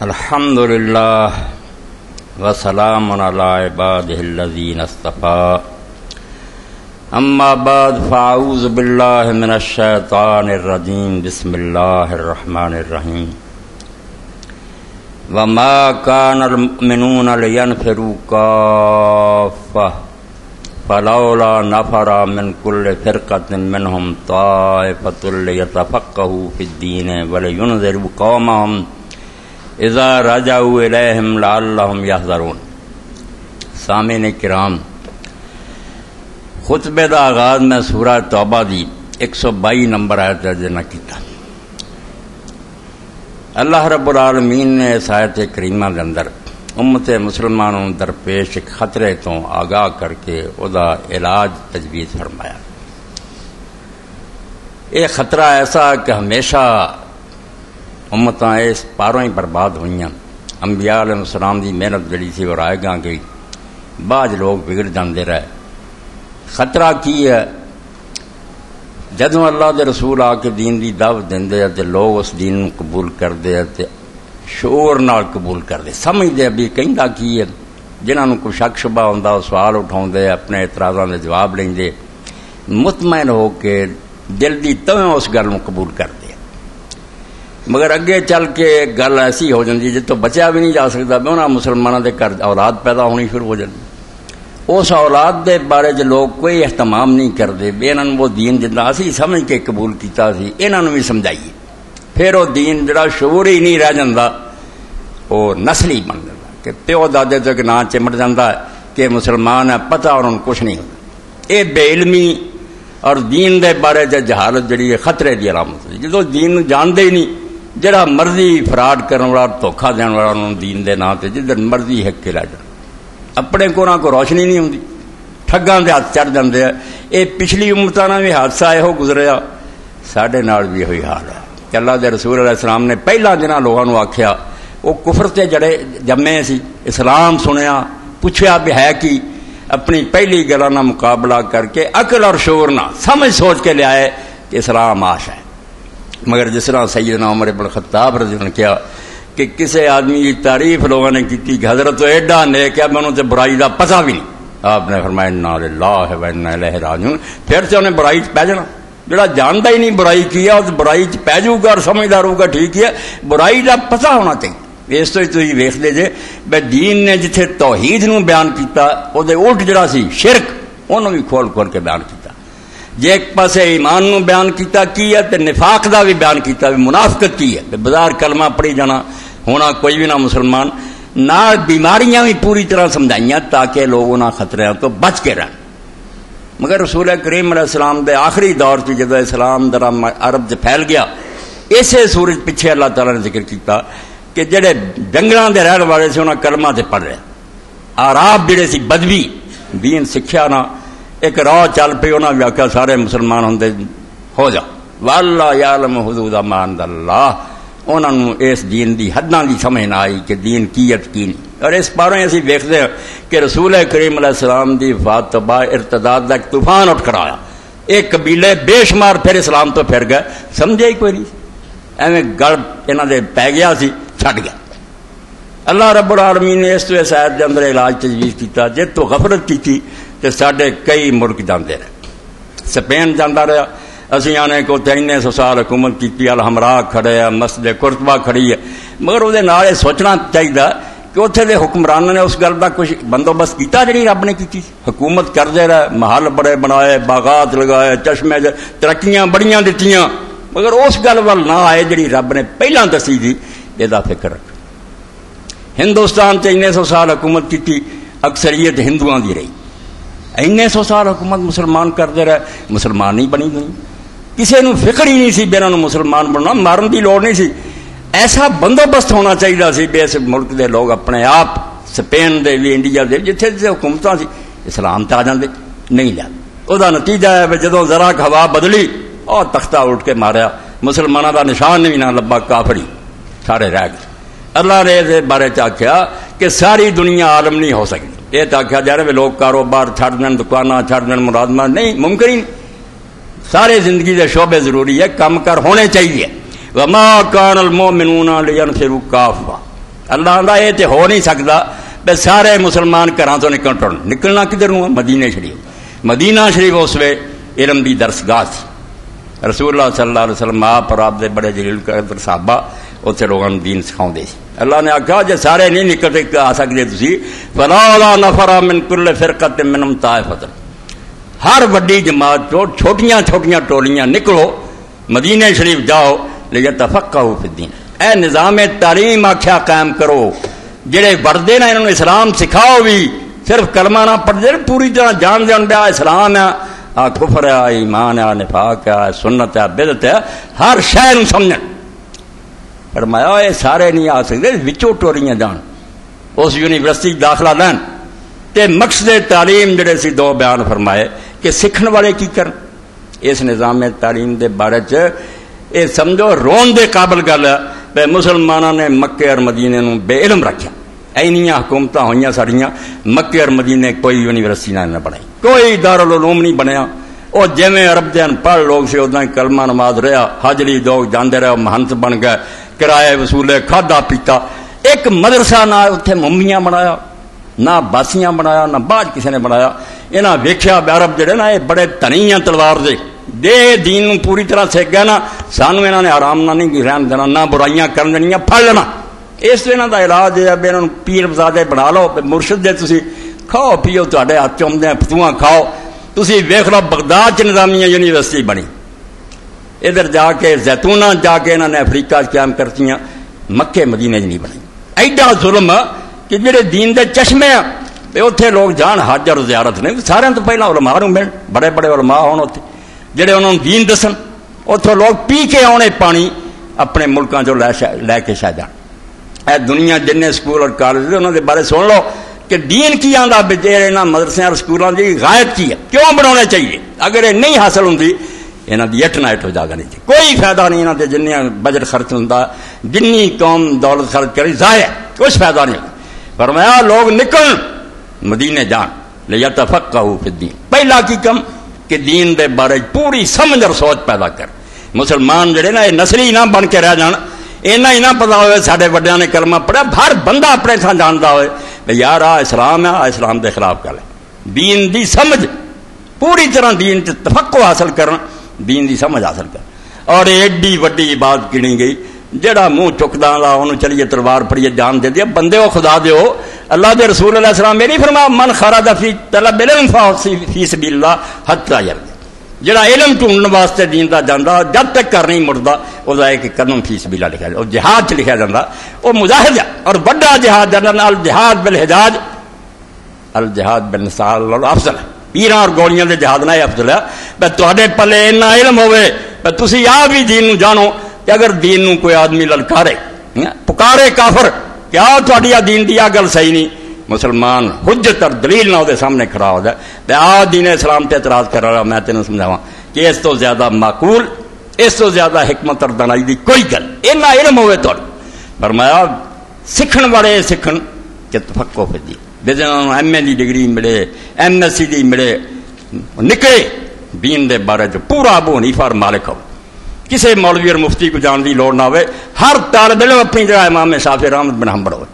الحمدللہ وسلام علی عبادہ الذین اصطفیٰ اما بعد فاعوذ باللہ من الشیطان الرجیم بسم اللہ الرحمن الرحیم وما کان المؤمنون لینفروا کافۃ فلولا نفر من کل فرقۃ منہم طائفۃ لیتفقہوا فی الدین ولینذروا قومہم اذا رجعوا الیہم لعلہم یحذرون۔ سامعین کرام، خطبے دا آغاز میں سورہ توبہ دی 122 نمبر آیت درج کیتا۔ اللہ رب العالمین نے اس آیت کریمہ کے اندر امت مسلمانوں درپیش ایک خطرے تو آگاہ کر کے ادا علاج تجویز فرمایا۔ یہ خطرہ ایسا کہ ہمیشہ امتاں اس پاروں ہی برباد ہوئیاں، انبیاء علیہ السلام دی محنت جڑی سی اور آئے گاں گئی، بعض لوگ بگڑ جاندے رہے۔ خطرہ کی ہے؟ جدوں اللہ دے رسول آ کے دین دی دعوت دیندے تے لوگ اس دین نوں قبول کردے تے شعور نال قبول کردے، سمجھدے ابھی کہندا کی ہے، جنہاں نوں کوئی شک شبہ ہوندا سوال اٹھاوندے، اپنے اعتراضاں دے جواب لیندے، مطمئن ہو کے دل دی تویں اس گل نوں قبول کردے۔ مگر اگے چل کے گل ایسی ہو جاتی جس تو بچیا بھی نہیں جا سکتا، بھی انہاں مسلمانوں کے گھر اولاد پیدا ہونی شروع ہو جاتی، اس اولاد دے بارے جو لوگ کوئی اہتمام نہیں کرتے، بھی انہوں نے وہ دین جنہ اسی سمجھ کے قبول کیتا سی انہوں نے بھی سمجھائیے، پھر وہ دین جڑا شعور ہی نہیں رہ جاتا، وہ نسلی بن جاتا کہ پیو دادے تک نہ چمٹ جاتا ہے کہ مسلمان ہے، پتہ اور انہوں کچھ نہیں ہوتا۔ یہ بے علمی اور دین دے بارے جہالت جڑی ہے خطرے کی علامت ہے۔ جدو دین جانتے ہی نہیں، جڑا مرضی فراڈ کرنے والا دھوکھا دین والا انہوں دین دے نام تے جدھر مرضی ہک کے لے جانا، اپنے کو نہ کو روشنی نہیں ہوندی، ٹھگاں دے ہاتھ چڑھ جاندے ہیں۔ یہ پچھلی امتاں نال بھی حادثہ یہو گزریا، ساڈے نال بھی یہی حال ہے کہ اللہ دے رسول علیہ السلام نے پہلا جنہاں لوگاں نوں آکھیا وہ کفر تے جڑے جمے سی، اسلام سنیا، پوچھیا بھی ہے کی، اپنی پہلی گلاں نال مقابلہ کر کے عقل اور شعور نال سمجھ سوچ کے لے آئے کہ اسلام آش ہے۔ مگر جس طرح سیدنا عمر بن خطاب رضی اللہ عنہ کیا کہ کسی آدمی کی تعریف لوگوں نے کی کہ حضرت تو ایڈا نیک ہے، میں انہوں سے برائی کا پتہ بھی نہیں، آپ نے فرمایا انا للہ و انا الیہ راجعون، پھر سے انہیں برائی پہ جانا۔ جڑا جانتا ہی نہیں برائی کی ہے اس برائی پہ جاؤ گا اور سمجھدار ہوگا، ٹھیک ہے، برائی کا پتہ ہونا چاہیے۔ اس تو ہی تھی ویخ دے جے بے دین نے جتھے توحید نو بیان کیتا وہ دے الٹ جڑا سی شرک انہوں بھی کھول کھول کے بیان کیتا، جے ایک پاسے ایمان نو بیان کیتا کی ہے تے نفاق دا بھی بیان کیتا، بھی منافقت کی ہے، بازار کلمہ پڑھی جانا ہونا کوئی بھی نہ مسلمان، نہ بیماریاں بھی پوری طرح سمجھائیاں تاکہ لوگ انہاں خطروں تو بچ کے رہن۔ مگر رسول کریم علیہ السلام دے آخری دور سے جدو اسلام در عرب سے پھیل گیا، اسے سورج پیچھے اللہ تعالیٰ نے ذکر کیتا کہ جڑے جنگلاں دے رہن والے سے انہاں کلمہ تے پڑھ رہے، آراب جڑے سی بدوی دین سکھیا نہ، ایک راہ چل پی انہاں بھی آخیا سارے مسلمان ہوندے ہو جا، واللہ یعلم حدود ما انزل اللہ، انہوں نے اس دین دی حداں دی سمجھ نہ آئی کہ دین کیت کی نہیں۔ اور اس پاروں اسی دیکھتے ہیں کہ رسول کریم علیہ السلام دی وفات تو بعد ارتداد دا ایک طوفان اٹھ کر آیا، ایک قبیلے بے شمار پھر اسلام تو پھر گئے، سمجھے ہی کوئی نہیں، ایویں گڑ انہاں دے پی گیا سی، چھٹ گیا۔ اللہ رب العالمین نے اس تو اس آیت دے اندر علاج تجویز کیتا، جے تو غفلت کی تھی تے ساڈے کئی ملک جاندے رہے، سپین جاندا رہا، اسی آنے کو 300 سال حکومت کی، الحمراء کھڑے ہے، مسجد قرطبہ کھڑی ہے، مگر وہ نال سوچنا چاہیے کہ اتنے دے حکمرانوں نے اس گل کا کچھ بندوبست کیتا جڑی رب نے کی، حکومت کرتے رہے، محل بڑے بنائے، باغات لگائے، چشمے ترقیاں بڑیاں دتیاں، مگر اس گل وال نہ آئے جڑی رب نے پہلا دسی تھی، یہ فکر رکھ۔ ہندوستان 300 سال حکومت کی، اکثریت ہندوؤں کی رہی، 300 سال حکومت مسلمان کرتے رہے، مسلمان نہیں بنی گئی، کسی نو فکر ہی نہیں سی بھی انہوں مسلمان بننا، مارن کی لوڑ نہیں سی، ایسا بندوبست ہونا چاہیے سی بھی اس ملک دے لوگ اپنے آپ سپین دے بھی انڈیا دے جتھے جتھے حکومتاں سی اسلام تے آ جاندے، نہیں لیا۔ وہ نتیجہ ہے بھی جدوں ذرا ہوا بدلی اور تختہ اٹھ کے ماریا، مسلمانوں کا نشان بھی نہ لبا، کافری سارے رہ گئے۔ اللہ نے اس بارے آخیا کہ ساری دنیا عالم نہیں ہو سکتی، یہ تو آخیا جا رہا ہے لوگ کاروبار چھڑ دین، دکاناں چھڑ دین، ملازمت نہیں، ممکن ہی نہیں، سارے زندگی دے شعبے ضروری ہے، کم کر ہونے چاہیے۔ وما کان المؤمنون لینفروا کافۃ، اللہ آندا یہ تو ہو نہیں سکتا بے سارے مسلمان گھراں تو نکل ٹرن، نکلنا کدھر ہوں؟ مدینے شریف۔ مدینہ شریف اس وے علم دی درسگاہ سی، رسول اللہ صلی اللہ علیہ وسلم آپ اور آپ دے بڑے جلیل قدر صحابہ اتنے لوگوں نے دین سکھاؤندے سی۔ اللہ نے آخیا جے سارے نہیں نکل آ سکتے تسی فلولا نفر من کل فرقۃ منہم طائفۃ، ہر وڈی جماعت چو چھوٹیاں چھوٹیاں ٹولیاں نکلو مدینے شریف جاؤ لیتفقہوا فی الدین، اے نظام تعلیم آکھیا قائم کرو، جڑے وردے نا انہوں اسلام سکھاؤ بھی، صرف کلمہ نہ پڑھ دے پوری طرح جان دے بیا اسلام ہے، کفر ہے، ایمان ہے، نفاق ہے، سنت ہے، بدعت ہے، ہر شے نوں سمجھن۔ فرمایا یہ سارے نہیں آ سکتے، وچوں ٹوریاں جان اس یونیورسٹی داخلہ لین تے مقصد تعلیم جڑے سی دو بیان فرمائے کہ سکھن والے کی کرن۔ اس نظام تعلیم دے بارے چ یہ سمجھو رون دے قابل گل ہے کہ مسلمانوں نے مکے اور مدینے نوں بے علم رکھا، اینیاں حکومتاں ہوئیاں ساڑیاں، مکے اور مدینے کوئی یونیورسٹی نہ بنائی، کوئی دارالعلوم نہیں بنیا، اور جویں عرب دے پڑھ لوگ سے ادا کلمہ نماز رہا، حاجری لوگ جاندے رہے، مہنت بن گئے، کرائے وصولے، کھادا پیتا، ایک مدرسہ نہ اتنے ممیاں بنایا، نہ باسیاں بنایا، نہ بعد کسی نے بنایا۔ انہاں ویکھیا عرب جڑے نا یہ بڑے تنی ہیں تلوار دے دین پوری طرح سیکھ گئے نا، سانو انہاں نے آرام نہ نہیں رہن دینا، نہ برائیاں کرن دینیاں، پڑھ لینا۔ اس تو انہاں دا علاج ہے بھی انہاں پیر بزادے بنا لو، مرشد دے تسی کھاؤ پیو، تہاڈے ہاتھ چومدے فتواں کھاؤ۔ تسی ویکھ لو بغداد چ نظامیہ یونیورسٹی بنی، ادھر جا کے زیتونہ جا کے انہوں نے افریقہ قیام کرتیاں، مکے مدینے نہیں بنی۔ ایڈا ظلم کہ جڑے دین دے چشمے ہیں اتنے لوگ جان حج اور زیارت نے، سارے تو پہلے علماء نوں ملن، بڑے بڑے علماء ہون اتنے جڑے انہوں نے دین دسن، اتوں لوگ پی کے آنے پانی اپنے ملکوں چ لے کے شاید جان۔ اے دنیا جن سکول اور کالج انہوں دے بارے سن لو کہ دین کی آندا بجے انہاں مدرسے اور سکولوں کی غائب کی ہے، کیوں بنانے چاہیے؟ اگر یہ نہیں حاصل ہوندی یہاں کی اٹھ نہ اٹھ ہو جاگا نہیں، کوئی فائدہ نہیں، یہاں سے جن بجٹ خرچ ہوتا، جنی قوم دولت خرچ کری ضائع، کچھ فائدہ نہیں۔ فرمایا لوگ نکل مدینے جان لیتفقہوا فی الدین، پہلا کی کم کہ دین دے بارے پوری سمجھ اور سوچ پیدا کر۔ مسلمان جڑے نا یہ نسلی نہ بن کے رہ جان، اینا ہی نہ پتا ہوئے سارے وڈیاں نے کلمہ پڑھا، ہر بندہ اپنے تھان جانتا ہوئے بھئی یار آ اسلام ہے، آ اسلام دے خلاف گل ہے۔ دین دی سمجھ پوری طرح دین تے تفقہ حاصل کرنا، دین دی سمجھ حاصل کر، اور ایڈی وڈی عبادت گنی گئی جڑا منہ چکدا انہوں چلیے تلوار پڑیے جان دے دیا، بندے ہو خدا دیو۔ اللہ دے رسول علیہ السلام یہ نہیں فرمایا من خرج فی طلب علم فی سبیل اللہ حتی یرجع، جڑا علم ڈھونڈن واسطے دین دا جاندا جب تک کر نہیں مڑدا او دا ایک قدم فی سبیل اللہ لکھا جائے، اور جہاد چ لکھا جاندا او مجاہد ہے، اور بڑا جہاد جنرل الجہاد بالحجاج الجہاد بالنسال افضل ہے، پیراں اور گولیاں دے جہاد نہ افضل ہے۔ بے تواڈے پلے اتنا علم ہوئے بے تسی آپ بھی دین نو جانو، کہ اگر دین نو کوئی آدمی للکارے پکارے کافر کیا تواڈی دین دی گل صحیح نہیں، مسلمان حجت اور دلیل نہ دے سامنے کھڑا ہو جائے تے آ دین اسلام تے اعتراض کر رہا، میں تینوں سمجھاواں کہ اس تو زیادہ معقول، اس تو زیادہ حکمت اور دانائی دی کوئی گل اینا علم ہوئے تو۔ فرمایا سکھن والے سکھن کہ تفقہ فی الدین، جنہوں ایم اے دی ڈگری ملے، ایم ایس سی دی ملے، نکلے دین دے بارے جو پورا ابو حنیفہ اور مالک ہو، کسی مولوی اور مفتی کو جان دی لوڑ نہ ہوئے، ہر طالب علم اپنی جگہ امام شافعی رحمۃ بن حنبل ہوئے،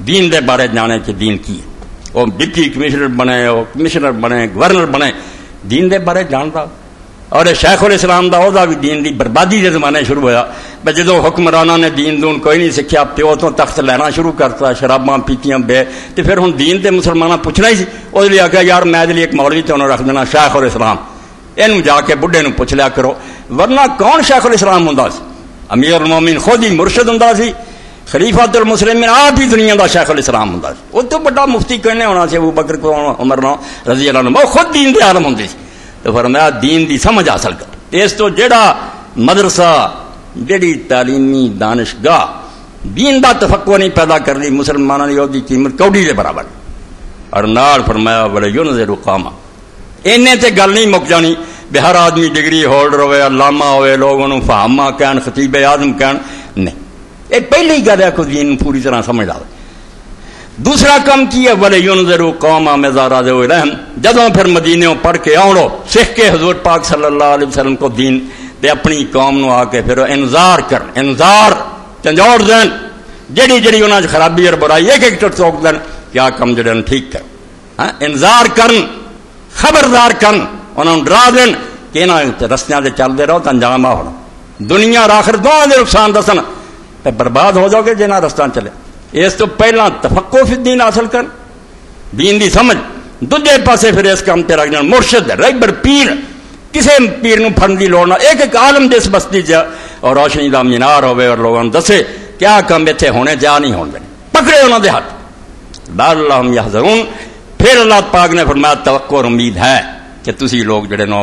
دین دے بارے جانے کہ دین کی ہے، وہ ڈپٹی کمشنر بنے، وہ کمشنر بنے، گورنر بنے، دین دے بارے جانتا۔ اور شیخ الاسلام دا عہدہ بھی دین دی بربادی کے زمانے شروع ہوا، بے جدو حکمرانہ نے دین دون کوئی نہیں سکھیا، پیو تو تخت لینا شروع کرتا، شراباں پیتیاں بے، تو پھر ہوں دین تے مسلمانوں پوچھنا ہی سی، اس لیے آخیا یار میں لیے ایک مولوی تے انہوں رکھ دینا شیخ الاسلام، اینوں جا کے بڈھے نوں پوچھ لیا کرو، ورنہ کون شیخ الاسلام ہوندا سی؟ امیر المومنین خود ہی مرشد ہوندا سی، خلیفۃ المسلمین آپ ہی دنیا دا شیخ الاسلام ہوندا سی، وہ تو بڑا مفتی کوئی نہیں ہونا سی، ابو بکر کو عمر نو رضی اللہ عنہ، وہ خود دین دے عالم ہوندے سی۔ تو فرمایا دین دی سمجھ حاصل کر، اس تو جڑا مدرسہ جڑی تعلیمی دانشگاہ دین دا تفقہ نہیں پیدا کر لی، مسلمانوں نے دی قیمت کوڑی دے برابر۔ اور نال فرمایا ولا ينذر قوما، اینے تے گل نہیں مک جانی بے ہر آدمی ڈگری ہولڈر ہوئے، علامہ ہوئے، لوگ انہوں فہامہ کہن، خطیب اعظم کہن، نہیں، یہ پہلی گل ہے کہ دین پوری طرح سمجھ آئے۔ دوسرا کام کی ہے وَلَا يُنذِرُ قَوْمًا مِذَا رَجَعُوا إِلَيْهِمْ، جدوں پھر مدینوں پڑھ کے آؤ سیکھ کے حضور پاک صلی اللہ علیہ وسلم کو دین تے اپنی قوم نو آ کے پھر انذار کر، انذار چنجوڑ دین، جڑی جڑی انہاں وچ خرابی اور برائی ایک ایک ٹوک دین کیا کم جڑے ٹھیک کر انذار کرن خبردار کرن انہاں نوں ڈرا دین کہ انہاں رستیاں تے چلدے رہو تے انجام ہونا دنیا اور آخر دونوں دے نقصان دسن تے برباد ہو جاؤ گے جنہاں رستہ چلے اس تو پہلا تفقہ فی الدین حاصل کر دین دی سمجھ دوجے پاسے پھر اس کام تے رکھ جان مرشد رہبر پیر کسے پیر نوں پھڑن دی لوڑ نہ ایک ایک عالم جس بستی چ اور روشنی دا مینار ہوے اور لوگاں نوں دسے کیا کام ایتھے ہونے جا نہیں ہوندے پکڑے انہاں دے ہاتھ لعلہم یحذرون پھر اللہ پاک نے فرمایا توقع اور امید ہے کہ تسی لوگ جڑے نو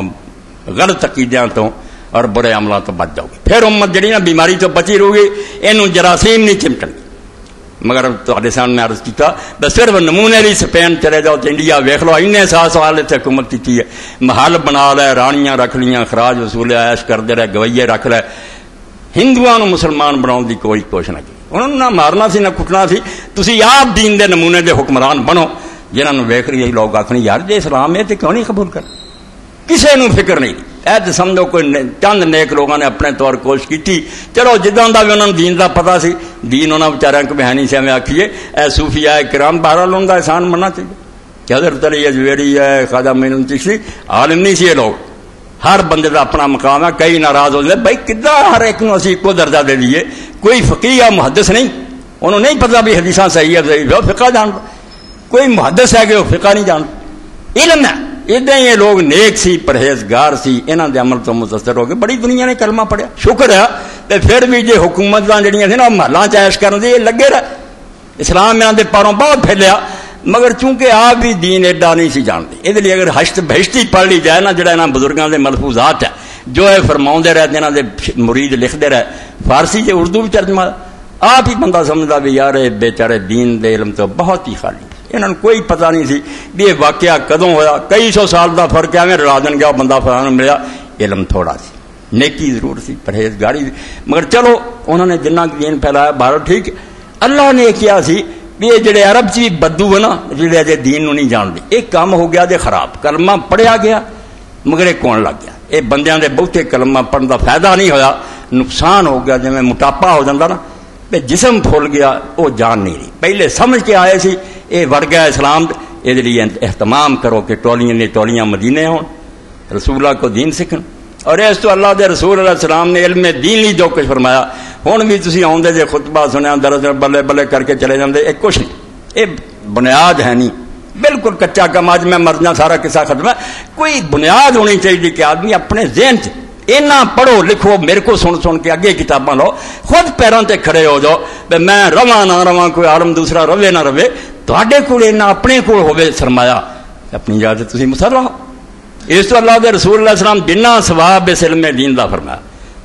غلط عقیدیاں تو اور برے عملوں تو بچ جاؤ گے پھر امت جڑی نا بیماری تو بچی رہو گی اینوں جراثیم نہیں چمٹن گے مگر تہاڈے سامنے عرض کیتا بس صرف نمونے لی سپین چلے جاؤ تے انڈیا ویکھ لو اینے سال تے حکومت کیتی ہے محل بنا لے رانیاں رکھ لیاں خراج وصول عیش کردے رہے گویے رکھ لے ہندوؤں نوں مسلمان بناؤن دی کوئی کوشش نہ کی انہوں نے نہ مارنا سی نہ کٹنا سی تسی آپ دین دے نمونے دے حکمران بنو جنہاں نوں ویکھ رہی لوگ آکھنے یار جے اسلام ہے تے کیوں نہیں قبول کر کسے نوں فکر نہیں اے تے سمجھو کوئی چند نیک لوگوں نے اپنے طور کوشش کیتی چلو جداں دا بھی انہاں نوں دین دا پتہ سی دین انہاں بیچاریاں کو ہے نہیں سی میں آکھیے اے صوفیاء کرام بہرحال ان دا احسان مننا چاہیے کہ حضرت علی اجویری ہے خواجہ معین الدین چشتی عالم نہیں سی یہ لوگ ہر بندے دا اپنا مقام ہے کئی ناراض ہو جائے بھائی کداں ہر ایک نوں اسی کو درجہ دے دیے کوئی فقیہ یا محدث نہیں انہوں نہیں پتہ بھی حدیثاں صحیح ہے ضعیف ہے فقہ جان کوئی محدث ہے کہ وہ فقہ نہیں جان علم ہے ادھر یہ لوگ نیک سی پرہیزگار سی انہاں دے عمل تو متاثر ہو گئے بڑی دنیا نے کلمہ پڑھیا شکر ہے تے پھر بھی جے حکومتاں جڑیاں تھے نا محلاں چ عیش کرن دے لگے رہے اسلام انہاں دے پاروں بہت پھیلیا مگر چونکہ آپ بھی دین ایڈا نہیں سی جانتے یہ لیے اگر ہشت بہشتی پڑھ لی جائے نا جڑا انہاں بزرگاں دے ملفوظات ہے جو ہے فرماؤندے رہے انہاں دے مرید لکھدے رہے فارسی سے اردو بھی ترجمہ آپ ہی بندہ سمجھدا بھی یار بیچارے دین دے علم تو بہت ہی خالی انہوں کوئی پتہ نہیں سی بھی یہ واقعہ کدوں ہویا کئی سو سال دا فرق ہے رلا دن گیا بندہ فلاں ملیا علم تھوڑا سی نیکی ضرور سی پرہیزگاری سی مگر چلو انہوں نے جنہ دین پھیلایا باہر ٹھیک اللہ نے کیا سی بھی یہ جڑے عرب چ بدو ہے نا جڑے اجے دین نو نہیں جانتے ایک کام ہو گیا دے خراب کلمہ پڑھیا گیا مگر یہ کون لگ گیا یہ بندیاں دے بہتے کلمہ پڑھن دا فائدہ نہیں ہویا نقصان ہو گیا جویں موٹاپا ہو جاتا نا جسم پھول گیا وہ جان نہیں رہی پہلے سمجھ کے آئے سی یہ وڑ گیا اسلام یہ لیے اہتمام کرو کہ ٹولیاں مدینے ہون رسول اللہ کو دین سیکھن اور اس تو اللہ دے رسول علیہ السلام نے علم دین لی جو کچھ فرمایا ہوں بھی تسی آؤندے جے خطبہ سنیا درس بلے بلے کر کے چلے جاندے ایک کچھ نہیں یہ بنیاد ہے نہیں بالکل کچا کم آج میں مرنا سارا قصہ ختم ہے کوئی بنیاد ہونی چاہیے کہ آدمی اپنے ذہن سے اینا پڑھو لکھو میرے کو سن کے اگے کتاباں لو خود پیروں تے کھڑے ہو جاؤ بھائی میں رواں نہ رواں کوئی عالم دوسرا روے نہ روے تواڈے کول اینا اپنے کول ہوے سرمایہ اپنی جگہ تے تسی مسلح ہو اس تو اللہ دے رسول اللہ علیہ السلام جنہ ثواب اس علم دین دا فرمایا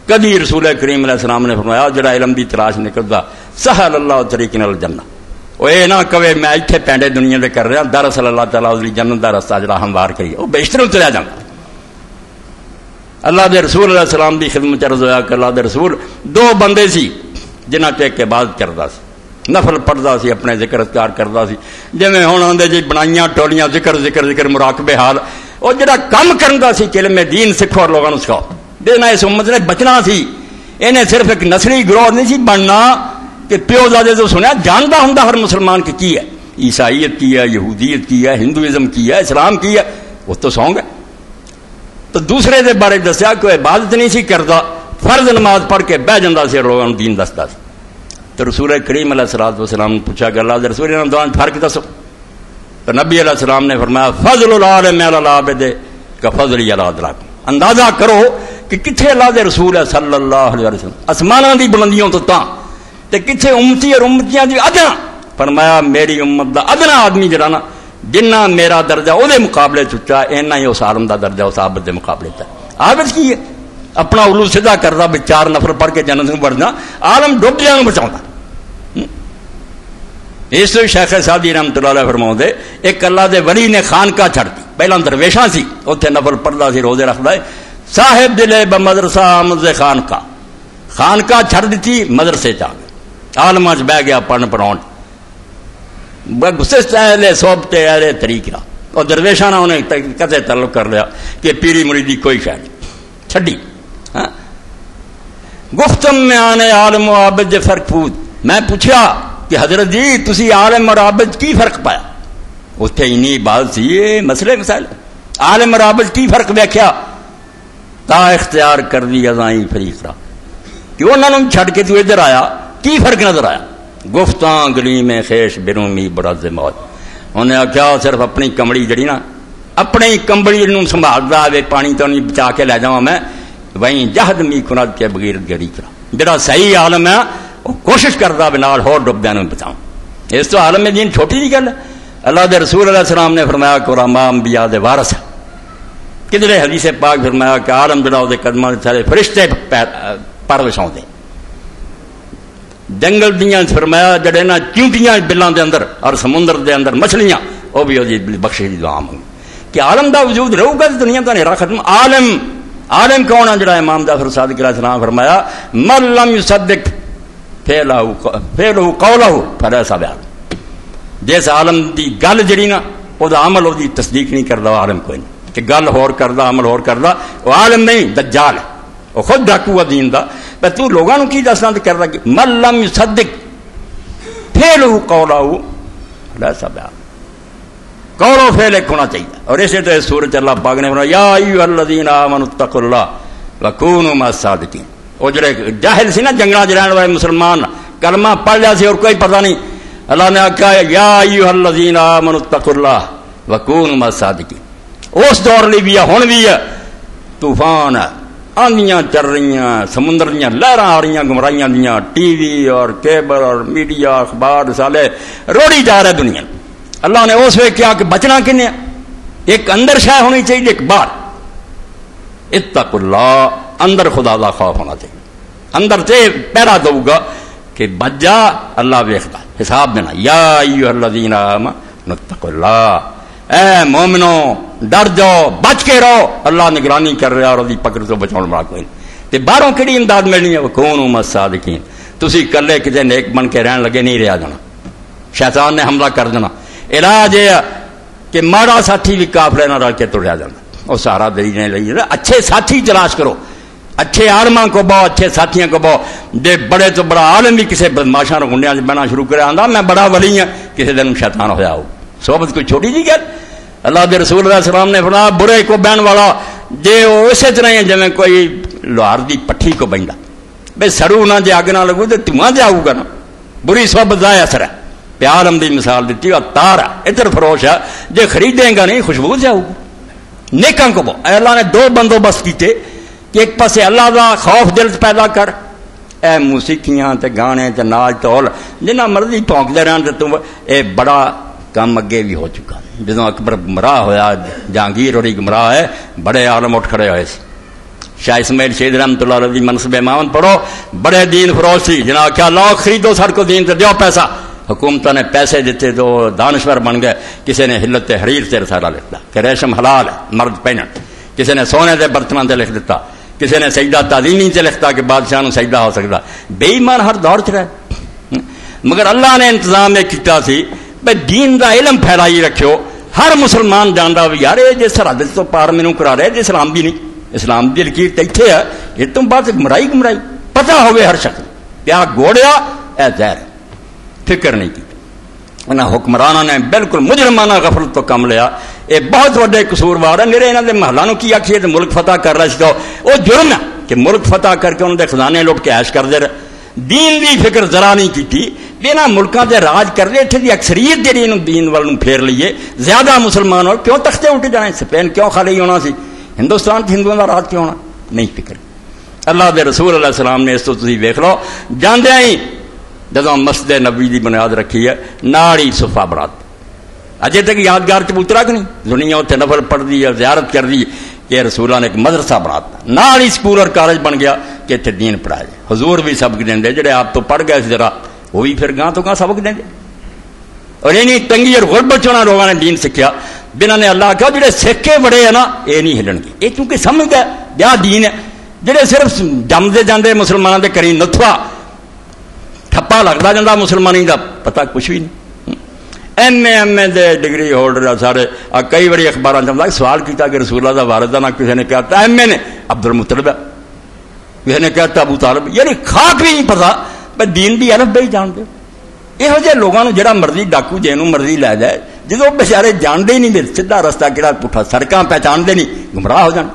کبھی رسول کریم علیہ السلام نے فرمایا جڑا علم دی تلاش نکلدا سہل اللہ طریق الجنہ او اے نہ کہے میں ایتھے پینڈے دنیا دے کر رہا دراصل اللہ تعالی اس جنت دا رستہ جڑا ہموار کری او بہشت نوں چلا جاندا اللہ دے رسول علیہ السلام دی خدمت عرض ہویا کہ اللہ دے رسول دو بندے سی جنہاں تے ایک عبادت کردا سی نفل پڑھدا سی اپنے ذکر اذکار کردا سی جویں ہن آندے جی بنائیاں ٹولیاں ذکر مراقبے حال او جڑا کم کردا سی کہ علم دین سکھو اور لوگاں نوں سکھاؤ دینا اس امت نے بچنا سی انہیں صرف ایک نسلی گروہ نہیں سی بننا کہ پیو دادے تو سنیا جاندا ہوندا ہر مسلمان کی ہے عیسائیت کی ہے یہودیت کی ہے ہندوازم کی ہے اسلام کی ہے وہ تو سونگ ہے تو دوسرے دے بارے دسیا کوئی عبادت نہیں سی کرتا فرض نماز پڑھ کے بہ جاتا سی لوگوں دین دستا سی تو رسول کریم علیہ الصلوۃ والسلام نے پوچھا کہ اللہ دے رسول انہاں دونوں فرق دسو تو نبی علیہ السلام نے فرمایا فضل العالم علی العابد کفضل علی ادراکم اندازہ کرو کہ کتنے اللہ دے رسول ہے صلی اللہ علیہ وسلم آسماناں دی بلندیوں تو تے کتنے امتی اور امتیاں دی ادنا فرمایا میری امت دا ادنا آدمی جڑا نا جنہ میرا درجہ او دے مقابلے چچا اینا ہی اس عالم دا درجہ اس عابد دے مقابلے تا عابد کی ہے اپنا علو سیدھا کردا بھی 4 نفر پڑھ کے جنت میں بڑھنا عالم ڈوب جانا بچاؤں اس لیے شیخ سعدی رحمۃ اللہ علیہ فرماؤندے ایک اللہ دے ولی نے خانقاہ چھڑ دی پہلا درویشاں سی اوتھے نفل پڑھدا سی روزے رکھدا ہے صاحب دلے بمدرسہ آمد خانقاہ چھڑ دیتی مدرسے چ آ گئے عالماں چ بہ گیا پڑھن پڑھاؤن گسست اہل صحبت اہل طریق را اور درویشاں نے انہیں کتے تعلق کر لیا کہ پیری مریدی کوئی شے نہیں چھڈی گفتم میں آنے عالم و عابد فرق پود میں پوچھا کہ حضرت جی تسی عالم اور عابد کی فرق پایا؟ اتنے اینی بات سی یہ مسئلے مسائل عالم اور عابد کی فرق ویکھیا تا اختیار کر دی ازائیں فریق را کہ انہوں نے چھڑ کے تو ادھر آیا کی فرق نظر آیا؟ گفتاں گلی میں خیش برومی برز موت انہیں آخیا صرف اپنی کمڑی جڑی نا اپنی کمبلی نوں سنبھالدا آوے پانی تو نہیں بچا کے لے جاواں میں وہیں جہد می کناد کے بغیر گری کرا جڑا صحیح عالم ہے وہ کوشش کردا بے نال ہور ڈبدیاں نوں بچاؤں اس تو عالم دین چھوٹی جی گل ہے اللہ دے رسول علیہ السلام نے فرمایا کہ علماء انبیاء دے وارث ہے کدھر حدیث پاک فرمایا کہ عالم جڑا دے قدماں دے سارے فرشتے پر وچھاؤندے جنگل دیاں فرمایا جڑے نا چونٹیاں بلاں دے اندر اور سمندر دے اندر مچھلیاں وہ بھی دی بخشش دی دعا مانگیں کہ عالم دا وجود رہو گا دنیا دا نہیں ختم عالم کون ہے جڑا امام جعفر صادق علیہ السلام فرمایا من لم یصدق فعلہ قولہ فلیس بعالم جس عالم دی گل جڑی نا او دا عمل او دی تصدیق نہیں کردا عالم کوئی نہیں کہ گل ہور کردا عمل ہور کردا وہ عالم نہیں دجال ہے وہ خود ڈاکو ہے دین دا پر تو لوگاں نوں کی دسنا تے کردا کہ من لم یصدق فعلہ قولہ فلیس بعالم قول و فعل ایک ہونا چاہیے اور اسے تو اس سورۃ اللہ پاک نے فرمایا یا ایھا الذین آمنوا اتقوا اللہ وکونوا مع الصادقین وہ جڑے جاہل سی نا جنگلاں رہن والے مسلمان کلمہ پڑھ لیا سی اور کوئی پتہ نہیں اللہ نے کہا یا ایھا الذین آمنوا اتقوا اللہ وکونوا مع الصادقین اس دور لی بھی ہے ہن بھی ہے طوفان ہے آندیاں چل رہی ہیں سمندر دیاں لہراں آ رہی ہیں گمراہیاں دیاں ٹی وی اور کیبل اور میڈیا اخبار رسالے روڑی جا رہا ہے دنیا اللہ نے اس وقت کیا کہ بچنا کنے ایک اندر شے ہونی چاہیے ایک باہر اتقوا اللہ اندر خدا دا خوف ہونا چاہیے اندر تے پہرا دو گا کہ بچ جا اللہ ویکھدا حساب دینا یا ایھا الذین آمنوا اتقوا اللہ اے مومنو ڈر جاؤ بچ کے رہو اللہ نگرانی کر رہا اور دی پکڑ تو بچاؤ والا کوئی نہیں تے باہروں کیڑی امداد ملنی ہے وکونوا مع الصادقین تسی کلے کتے نیک بن کے رہن لگے نہیں رہا جانا شیطان نے حملہ کر دینا علاج یہ کہ ماڑا ساتھی بھی کافرے نہ رل کے تریا جاتا وہ سارا دینے لگی اچھے ساتھی تلاش کرو اچھے عالماں کو بہو اچھے ساتھیاں کو بہو دے بڑے تو بڑا عالم بھی کسی بدماشاں گنڈیاں بہنا شروع کرے آندا میں بڑا ولی ہوں کسی دن شیطان ہویا ہو صحبت کوئی چھوٹی جی گل اللہ دے رسول علیہ السلام نے فرمایا برے کو بہن والا جے وہ اسی طرح ہے جویں کوئی لوہار دی پٹھی کو بہندا بے سڑو نہ جے اگ نہ لگو تے دھواں تے آؤ گا نا بری صحبت دا اثر ہے پیارم دی مثال دیتی اور تار ادھر فروش ہے جے خریدیں گا نہیں خوشبو سے آؤ نیکاں کو اے اللہ نے دو بندوبست کیتے کہ ایک پاسے اللہ دا خوف دل پیدا کر اے موسیقیاں تے گانے تے ناچ ٹول جنہ مرضی پونکدے رہن تے تم اے بڑا کام اگے بھی ہو چکا جدوں اکبر گمراہ ہویا جہانگیر اور گمراہ ہے بڑے عالم اٹھ کھڑے ہوئے شاہ اسماعیل شہید رحمۃ اللہ علیہ منصب امامت پڑھو بڑے دین فروش سی جناب کیا لاؤ خریدو سر کو دین تے دیو پیسہ حکومت نے پیسے دیتے تو دانشور بن گئے کسی نے حلت حریر سے رسالہ لکھتا کہ ریشم حلال ہے مرد پہنن کسی نے سونے دے برتنوں سے لکھ دیتا کسی نے سجدہ تعظیمی سے لکھتا کہ بادشاہ نو سجدہ ہو سکتا بے ایمان ہر دور چ رہے مگر اللہ نے انتظام یہ کیتا سی بھائی دین دا علم پھیلائی رکھو ہر مسلمان جاندا بھی یار یہ سرحد تو پار مینوں کرا رہے اسلام بھی نہیں اسلام دی لکیر تے ایتھے ہے یہ تم بات گمراہی پتہ ہوئے ہر شخص پیا گوڑیا اے زہر فکر نہیں کی انہاں حکمرانوں نے بالکل مجرمانہ غفلت تو کم لیا یہ بہت وڈے قصوروار ہے میرے انہاں دے محلہ نو کی آکھیے تے ملک فتح کر رہا سی تو وہ جرم ہے کہ ملک فتح کر کے انہوں دے خزانے لوٹ کے عیش کر دے رہے دین دی فکر ذرا نہیں کیتی بنا ملکاں تے راج کر دے اتھے دی اکثریت جڑی انہوں دین وال نوں پھیر لئیے زیادہ مسلمان اور کیوں تختے اٹھ جانے سپین کیوں خالی ہونا سی ہندوستان تے ہندوؤں دا راج کیوں ہونا نہیں فکر اللہ دے رسول علیہ السلام نے اس تو تسی ویکھ لو جاندے ہی جدوں مسجد نبوی دی بنیاد رکھی ہے ناڑی صفا برات اجے تک یادگار چبوترا کہ نہیں دنیا اتنے نفل پڑھ دی ہے زیارت کر دی کہ رسولہ نے ایک مدرسہ برات ناڑی سکول اور کالج بن گیا کہ اتنے دین پڑھایا جائے حضور بھی سبق دیں دے جڑے آپ تو پڑھ گئے ذرا وہ بھی پھر گاں تو گاں سبق دیں دے اور یہ نہیں تنگی اور غربت چونا لوگوں نے دین سیکھا بنا نے اللہ کہا جڑے سکھے بڑے ہیں نا یہ نہیں ہلن گے یہ چونکہ سمجھ گئے بیا دین ہے جڑے صرف جمدے جاندے مسلمانوں دے کری نتھوا ٹھپا لگتا جاتا مسلمانی دا پتہ کچھ بھی نہیں ایم اے دے ڈگری ہولڈر سارے کئی بڑی اخبار چلتا سوال کیا کہ رسول اللہ دا وارد نہ کسی نے کہتا ایم اے نے عبد المطلب ہے کسی نے کہتا ابو طالب یعنی خاک بھی نہیں پتا پر دین دی الف بے جان دو. یہو جہے لوگوں جڑا مرضی ڈاکو جنوں مرضی لے جائے جدو بچارے جانتے ہی نہیں سیدھا رستہ کہڑا پٹھا سڑکاں پہچانتے نہیں گمراہ ہو جان.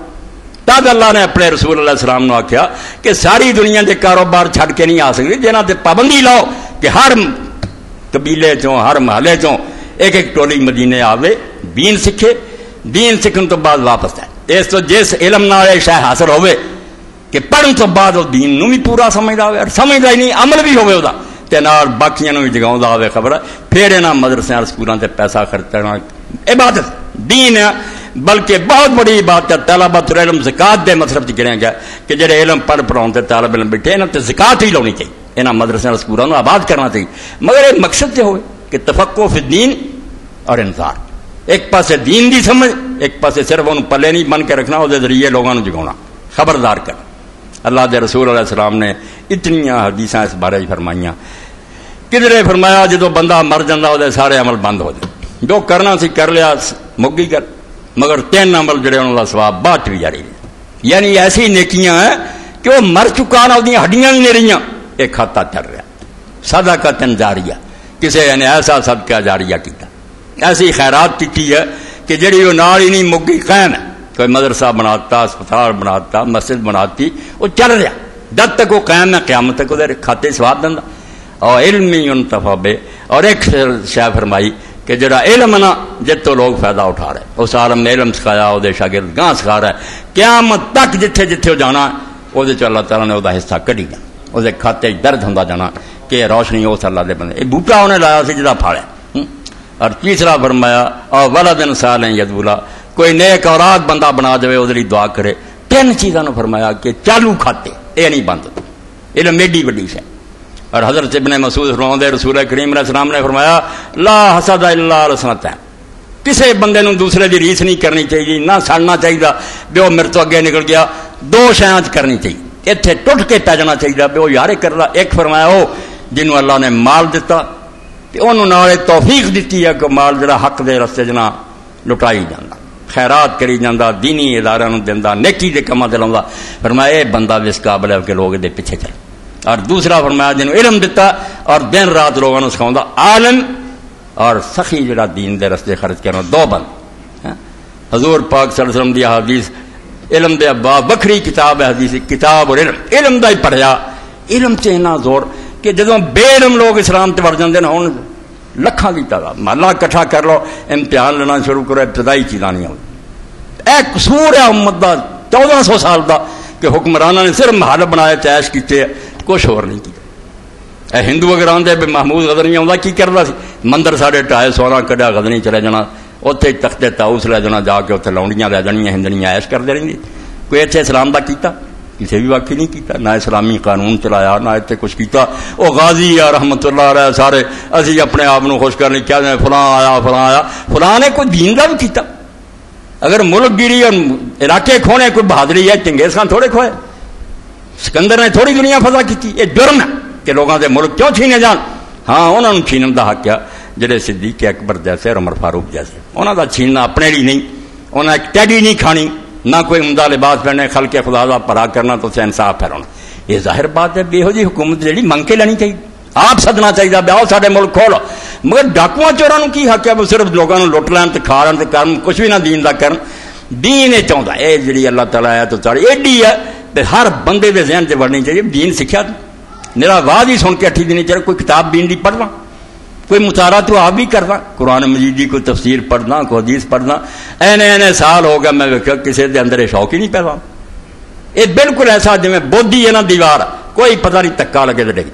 تب اللہ نے اپنے رسول اللہ علیہ السلام نے آخیا کہ ساری دنیا کے کاروبار چھڈ کے نہیں آ سکتے جنہاں تے پابندی لاؤ کہ ہر قبیلے چوں ہر محلے چوں ایک ایک ٹولی مدینے آوے دین سکھے دین سکھن تو بعد واپس جائے. اس تو جس علم نال شے حاصل ہوئے کہ پڑھن تو بعد وہ دین نو بھی پورا سمجھدا ہوئے اور سمجھدا ہی نہیں عمل بھی ہوئے وہ تے نال باقیاں نو بھی جگاوندا ہوئے خبر پھر انہاں مدرسیاں سکولاں تے پیسہ خرچنا عبادت دین ہے بلکہ بہت بڑی عبادت ہے. طلبۃ العلم زکات دے مطلب تے گنیا گیا کہ جڑے علم پڑھ پڑھاون تے طالب علم بیٹھے انہاں تے زکات ہی لونی چاہیے انہاں مدرسیاں سکولاں نو آباد کرنا چاہیے مگر ایک مقصد تے ہوئے کہ تفقہ فی الدین اور انذار. ایک پاسے دین دی سمجھ ایک پاسے صرف انہوں پلے نہیں بن کے رکھنا وہ ذریعے لوگوں نے جگاؤنا خبردار کرنا. اللہ دے رسول علیہ السلام نے اتنی حدیثاں اس بارے فرمائیاں. کدھرے فرمایا جدو بندہ مر جاتا وہ سارے عمل بند ہو جائے جو کرنا سی کر لیا مک گئی گل مگر 3 عمل جڑے انہوں کا سواب بعد بھی جاری رہے. یعنی ایسی نیکیاں ہیں کہ وہ مر چکا نہ وہ ہڈیاں بھی نہیں رہی ایک کھاتا چل رہا صدقۃ جاریہ کسی نے ایسا صدقہ جاریہ کیتا ایسی خیرات کی ہے کہ جڑی وہ نال ہی نہیں مک گئی قائم ہے. کوئی مدرسہ بناتا اسپتال بناتا مسجد بناتی وہ چل رہا جب تک وہ قائم ہے قیامت تک وہ کھاتے سواب دینا. اور علم ينتفع بے اور ایک شے فرمائی کہ جڑا علم نا جت تو لوگ فائدہ اٹھا رہے اس عالم نے علم سکھایا وہ شاگرد گاں سکھا رہا ہے قیامت تک جتھے جتھے جانا وہ اللہ تعالیٰ نے وہ حصہ کڈی جانا وہ کھاتے درد ہوں جانا کہ روشنی اس اللہ دے بندے یہ بوٹا انہیں لایا سی جہاں پھاڑیا. اور تیسرا فرمایا اور ولد صالح یدعو کوئی نیک اولاد بندہ بنا دے وہ دعا کرے. 3 چیزوں نے فرمایا کہ چالو کھاتے یہ نہیں بند علم ایڈی وڈی شے. اور حضرت ابن مسعود فرماتے رسول کریم علیہ السلام نے فرمایا لا حسد الا الحسنتین کسی بندے نو دوسرے دی ریس نہیں کرنی چاہیے نہ سڑنا چاہیے بھی وہ میرے تو اگے نکل گیا 2 شیاں کرنی چاہیے اتنے ٹوٹ کے پی جانا چاہیے بھی وہ یارے کر رہا. ایک فرمایا وہ جنہوں اللہ نے مال دیتا کہ انہوں نے توفیق دیتی ہے کہ مال جڑا حق دے رستے جنا لٹائی جانا خیرات کری جانا دینی اداروں دینا نیکی دے کما دلاؤں. فرمایا یہ بندہ اس قابل ہے کہ لوگ دے پیچھے چلے. اور دوسرا فرمایا جنہوں علم دیتا اور دن رات لوگوں نے سکھاؤں عالم اور سخی جڑا دین دے رستے خرچ کرنا 2 بند. حضور پاک صلی اللہ علیہ وسلم دی حدیث علم دے ابواب وکھری کتاب ہے حدیث کتاب اور علم دا ہی پڑھیا علم سے اتنا زور کہ جدوں بے علم لوگ اسلام تے وڑ جاندے نا ہن لکھاں دی تعداد محلہ اکٹھا کر لو امتحان لینا شروع کرو ابتدائی چیزاں نہیں ہوندی. اے قصور ہے امت دا 1400 سال دا کہ حکمرانوں نے صرف محل بنائے چیش کیتے کچھ اور نہیں کیا. اے ہندو اگر آندے بھی محمود غزنی آندا کی کردا سی مندر ساڑھے 2.5 سونا کڈیا غزنی چلے جانا اتنے تختے تاؤس لے جانا جا کے اتنے لاؤنڈیاں لے جانیاں ہندنیاں ایش کرتے رہی. کوئی اتنے اسلام دا کیتا کسی بھی واقعی نہیں کیتا نہ اسلامی قانون چلایا نہ اتنے کچھ کیتا. وہ غازی یا رحمت اللہ علیہ سارے اسی اپنے آپ کو خوش کرنے کیا جائے فلاں آیا فلاں نے کوئی دین دا بھی کیتا. اگر ملک گیری اور علاقے کھونے کوئی بہادری ہے چنگیز خان تھوڑے کھوئے سکندر نے تھوڑی دنیا فضا کی. یہ جرم ہے کہ لوگوں کے ملک کیوں چھینے جان. ہاں انہوں نے چھینن کا حق کیا جڑے صدیق اکبر جیسے اور عمر فاروق جیسے انہوں کا چھیننا اپنے لیے نہیں انہیں ایک ٹیڈی نہیں کھانی نہ کوئی عمدہ لباس پہننے خلق خدا کا پرا کرنا تو اسے انصاف پھیلانا. یہ ظاہر بات ہے بے ہو جی حکومت جی منگ کے لینی چاہیے آپ سدنا چاہیے بیاؤ سارے ملک کھولو. مگر ڈاکواں چوراں کی حق ہے وہ صرف لوگوں لٹ لین تو کھا لین کرن کچھ بھی نہ دین کا کرن. دین یہ چاہتا ہے یہ جی اللہ تعالیٰ ہے تو چاڑی ایڈی ہے ہر بندے کے ذہن سے بڑھنی چاہیے. دین سیکھا میرا واضح ہی سن کے اٹھی دینی چاہیے. کوئی کتاب دین دی پڑھنا کوئی مطالعہ تو آپ بھی کرنا قرآن مجید کی کوئی تفسیر پڑھنا کوئی حدیث پڑھنا. اینے سال ہو گیا میں ویکھیا کسی کے اندر شوق ہی نہیں پیدا. یہ بالکل ایسا جی بودھی ہے نا دیوار کوئی پتہ نہیں تکا لگے تو ڈگ.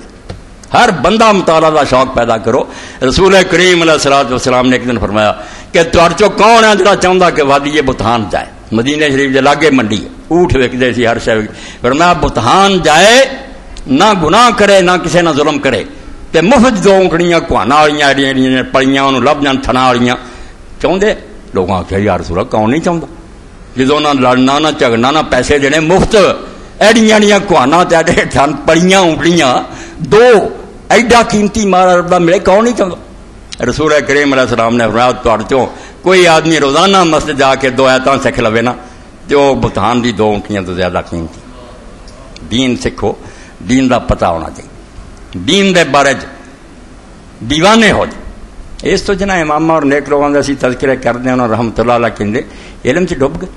ہر بندہ مطالعہ کا شوق پیدا کرو. رسول کریم علیہ الصلوۃ والسلام نے ایک دن فرمایا کہ تہاڈے چوں کون ہے جڑا چاہتا کہ وادی بتان جائے. مدینہ شریف کے لاگے منڈی ہے اونٹ وکدے سی ہر شے فرمایا بتان جائے نہ گناہ کرے نہ کسی نہ ظلم کرے تے مفت 2 اونٹڑیاں کوانا والیاں پڑیاں انہوں لب جان تھنا والیاں چاہتے لوگوں آخیا یا رسول اللہ کون نہیں چاہتا جدوں نہ لڑنا نہ جھگڑنا نہ پیسے دینے مفت ایڈیاں ایڈیاں کوانا تے تھن پڑیاں اونٹڑیاں 2 ایڈا قیمتی مال رب دا ملے کون نہیں چاہتا. رسول کریم علیہ السلام نے فرمایا تہاڈے چوں کوئی آدمی روزانہ مسجد جا کے 2 آیتاں سکھ لوے نا تو بتان دی 2 اونٹیاں تو زیادہ قیمتی. دین سکھو دین دا پتہ ہونا چاہیے. دین دے بارے دیوانے ہو جائے. اس تو جنہیں امام اور نیک لوگوں کا اسی تذکرے کرتے ہیں رحمت اللہ علیہ کہندے علم سے ڈب گئے.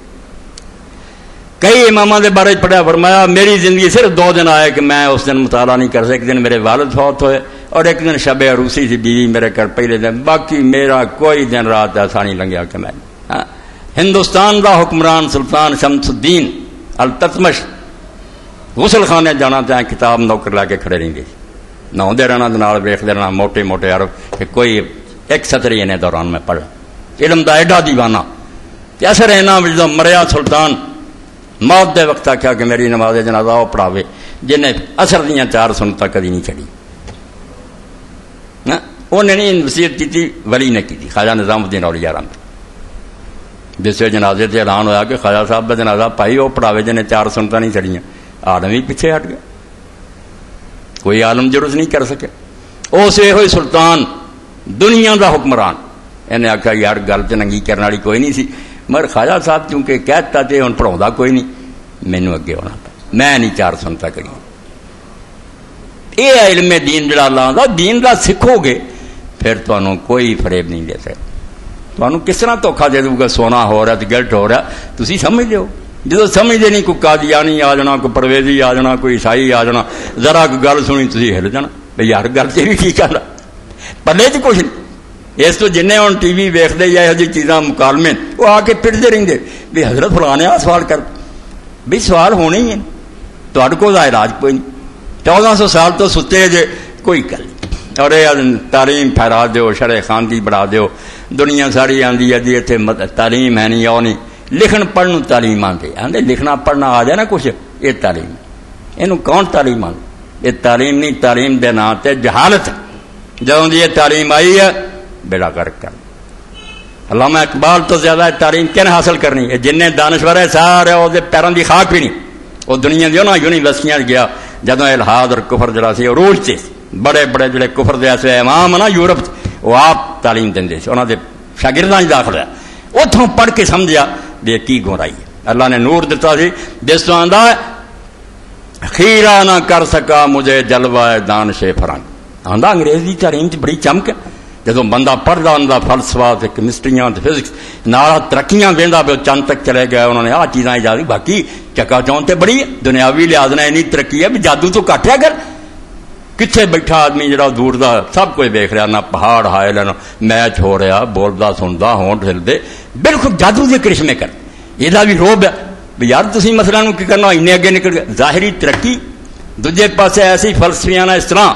کئی اماموں کے بارے پڑھا فرمایا میری زندگی صرف 2 دن آئے کہ میں اس دن مطالعہ نہیں کر سکتا. ایک دن میرے والد فوت ہوئے اور ایک دن شب عروسی تھی بیوی میرے گھر پہلے دن. باقی میرا کوئی دن رات ایسا نہیں لنگیا کہ میں ہندوستان دا حکمران سلطان شمس الدین التتمش غسل خانے جانا تو کتاب نوکر لا کے کھڑے رہتے نہاؤندے رہنا ویختے رہنا موٹے موٹے عرب کہ کوئی ایک سطر ہی انہیں دوران میں پڑھا. علم دا ایڈا دیوانہ ایسا رہنا جب مریا سلطان موت دے وقت آخیا کہ میری نماز جنازہ وہ پڑھاوے جنہیں اثر دیا 4 سنتا کدی نہیں چڑھی. انہیں نہیں وصیت کی ولی نے کی تھی خواجہ نظام الدین اولیاء رحمت. جس جنازے سے اعلان ہوا کہ خواجہ صاحب کا جنازہ پائی وہ پڑھاوے جنہیں 4 سنتا نہیں چڑھیاں. عالم ہی پیچھے ہٹ گیا کوئی عالم جرس نہیں کر سکے. اس ہوئی سلطان دنیا دا حکمران انہیں آخیا یار گل تو ننگی کرنے والی کوئی نہیں سی مگر خواجہ صاحب کیونکہ کہتا تو ہوں پڑھا کوئی نہیں مینو اگے ہونا میں نہیں 4 سنتا کری. یہ علم دین جڑا اللہ دا دین دا سکھو گے پھر تمہوں کوئی فریب نہیں دے سکتا. تمہوں کس طرح دھوکھا دے دوں گا سونا ہو رہا تو گلٹ ہو رہا تھی سمجھ لو. جدو سمجھتے نہیں کوئی قادیانی آ جانا کوئی پرویزی آ جانا کوئی عیسائی آ جانا ذرا کوئی گل سنی تھی ہل جانا بھائی یار گل تیری ٹھیک ہے پلے چ کچھ نہیں. اس تو جن ہوں ٹی وی ویکتے یا یہ چیزاں مکالمے وہ آ کے پھرتے رہتے بھی حضرت فلانے آ سوال کر بھی سوال ہونے ہی ہیں تھوڑے کو علاج کوئی نہیں. 1400 سال تو ستے جے کوئی گل اور تعلیم پھیلا دو شرع خاندی بڑھا دو. دنیا ساری آتی ہے جی اتنے تعلیم ہے نہیں اور نہیں لکھن پڑھن تعلیم آتے آدھے لکھنا پڑھنا آ جائے نا کچھ یہ تعلیم یہ کون تعلیم آتی یہ تعلیم نہیں. تعلیم دے نام تے جہالت جدوں یہ تعلیم آئی ہے بیڑا غرق کر. علامہ اقبال تو زیادہ تعلیم کن حاصل کرنی ہے جن دانشور ہے سارے وہ پیروں کی خاک بھی نہیں. وہ دنیا کی یونیورسٹیاں گیا جدو الحاد اور کفر جڑا سی عروج سے بڑے بڑے جڑے کفر دے ایسے امام نا یورپ وہ آپ تعلیم دیں انہوں نے شاگرداں داخل ہے اتوں پڑھ کے سمجھا بھی کی گمرائی ہے. اللہ نے نور دیتا سی جس تو آندا خیرہ نہ کر سکا مجھے جلوہ دانش فرنگ آندا انگریزی تعلیم بڑی چمک ہے. جدو بندہ پڑھتا ہوں فلسفہ کیمسٹریاں فزکس نال ترقیاں وہدا پہ چند تک چلے گئے انہوں نے آ چیزاں ایجاد باقی چکا چون تے بڑی دنیاوی لحاظ نے اینی ترقی ہے بھی جادو تو کٹیا کر کتنے بیٹھا آدمی جڑا دور دا سب کچھ دیکھ رہا نہ پہاڑ ہائل نہ میچ ہو رہا بولتا سنتا ہونٹ ہلتے بالکل جادو کے کرشمے کر یہ بھی روب ہے بھی یار تھی مسئلہ کی کرنا این اگے نکل گیا. ظاہری ترقی دوجے پاسے ایسی فلسفیاں اس طرح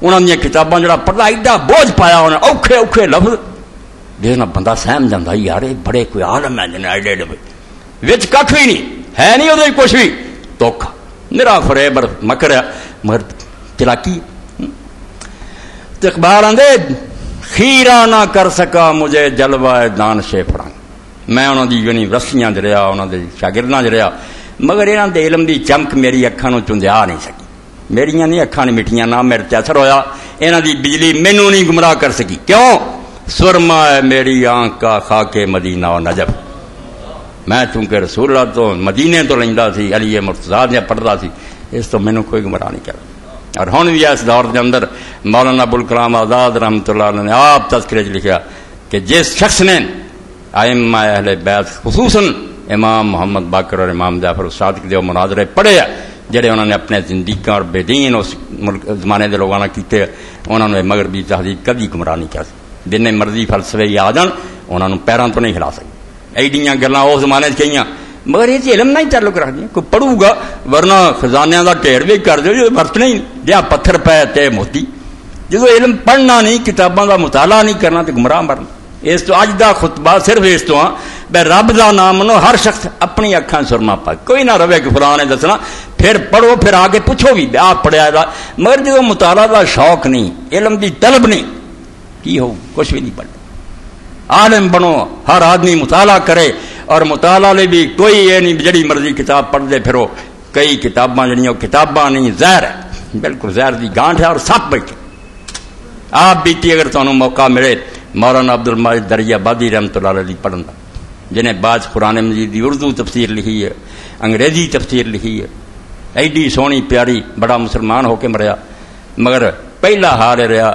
انہوں نے کتاباں جڑا پڑھتا ایڈا بوجھ پایا انہیں اوکھے اوکھے لفظ جس بندہ سہم جاتا یار بڑے کوئی عالم ہے جن ایڈے ایڈے بچ کھ بھی نہیں ہے نہیں وہ کچھ بھی دھوکھا میرا فریب مکر ہے مگر چلاکی. تو اقبال آدھے خیرہ نہ کر سکا مجھے جلوہ دانش فرنگ میں انہوں دی یونیورسٹیاں چ رہا انہوں دے شاگرداں چ رہا مگر یہاں دے علم دی چمک میری اکھاں نوں چندیا نہیں سکی. میریاں نہیں اکھاں نہیں مٹیاں نہ میرے تے اثر ہویا یہاں دی بجلی مینوں نہیں گمراہ کر سکی. کیوں سرما ہے میری آنکھ کا خاک مدینہ و نجف میں چونکہ رسول اللہ تو مدینے تو لیندا سی علی مرتضیٰ دیا پڑھتا سی اس تو مینوں کوئی گمراہ نہیں کرتا. اور ہن بھی اس دور کے اندر مولانا ابوالکلام آزاد رحمۃ اللہ علیہ نے آپ تذکرے لکھا کہ جس شخص نے ائمہ اہل بیت خصوصاً امام محمد باقر اور امام جعفر الصادق دے مناظرے پڑھے جڑے انہوں نے اپنے زندگی اور بے دین اس زمانے کے لوگوں نے کیتے انہوں نے مغربی تہذیب کبھی گمراہ نہیں کر سکتے. جن مرضی فلسفے آ جان انہوں نے پیروں تو نہیں ہلا سکتے. ایڈیاں گلاں اس زمانے کہیں مگر یہ علم نہیں تعلق رکھ دیا کوئی پڑھو گا ورنہ خزانے کا ڈھیر بھی کر دو جو ورتنا ہی جہاں پتھر پے تے موتی. جب علم پڑھنا نہیں کتاباں کا مطالعہ نہیں کرنا تو گمراہ مرنا. اس تو اج دا خطبہ صرف اس تو بے رب دا نام منو ہر شخص اپنی اکھاں سرما پا کوئی نہ رہے کہ فلاں نے دسنا پھر پڑھو پھر آگے پوچھو بھی آپ پڑھیا دا مگر جب مطالعہ دا شوق نہیں علم دی طلب نہیں کی ہو کچھ بھی نہیں پڑھنا. عالم بنو ہر آدمی مطالعہ کرے اور مطالعہ لے بھی کوئی یہ نہیں جڑی مرضی کتاب پڑھ دے پھرو کئی کتاباں جڑیاں کتاباں نہیں زہر ہے بالکل زہر دی گانٹھ ہے اور سپ بیٹھے. آپ بیتی اگر تمہیں موقع ملے مولانا عبد المجید دریابادی رحمۃ اللہ علیہ پڑھن دا جنہیں بعض قرآن مجید دی اردو تفسیر لکھی ہے انگریزی تفسیر لکھی ہے ایڈی سونی پیاری بڑا مسلمان ہو کے مریا مگر پہلا حال رہا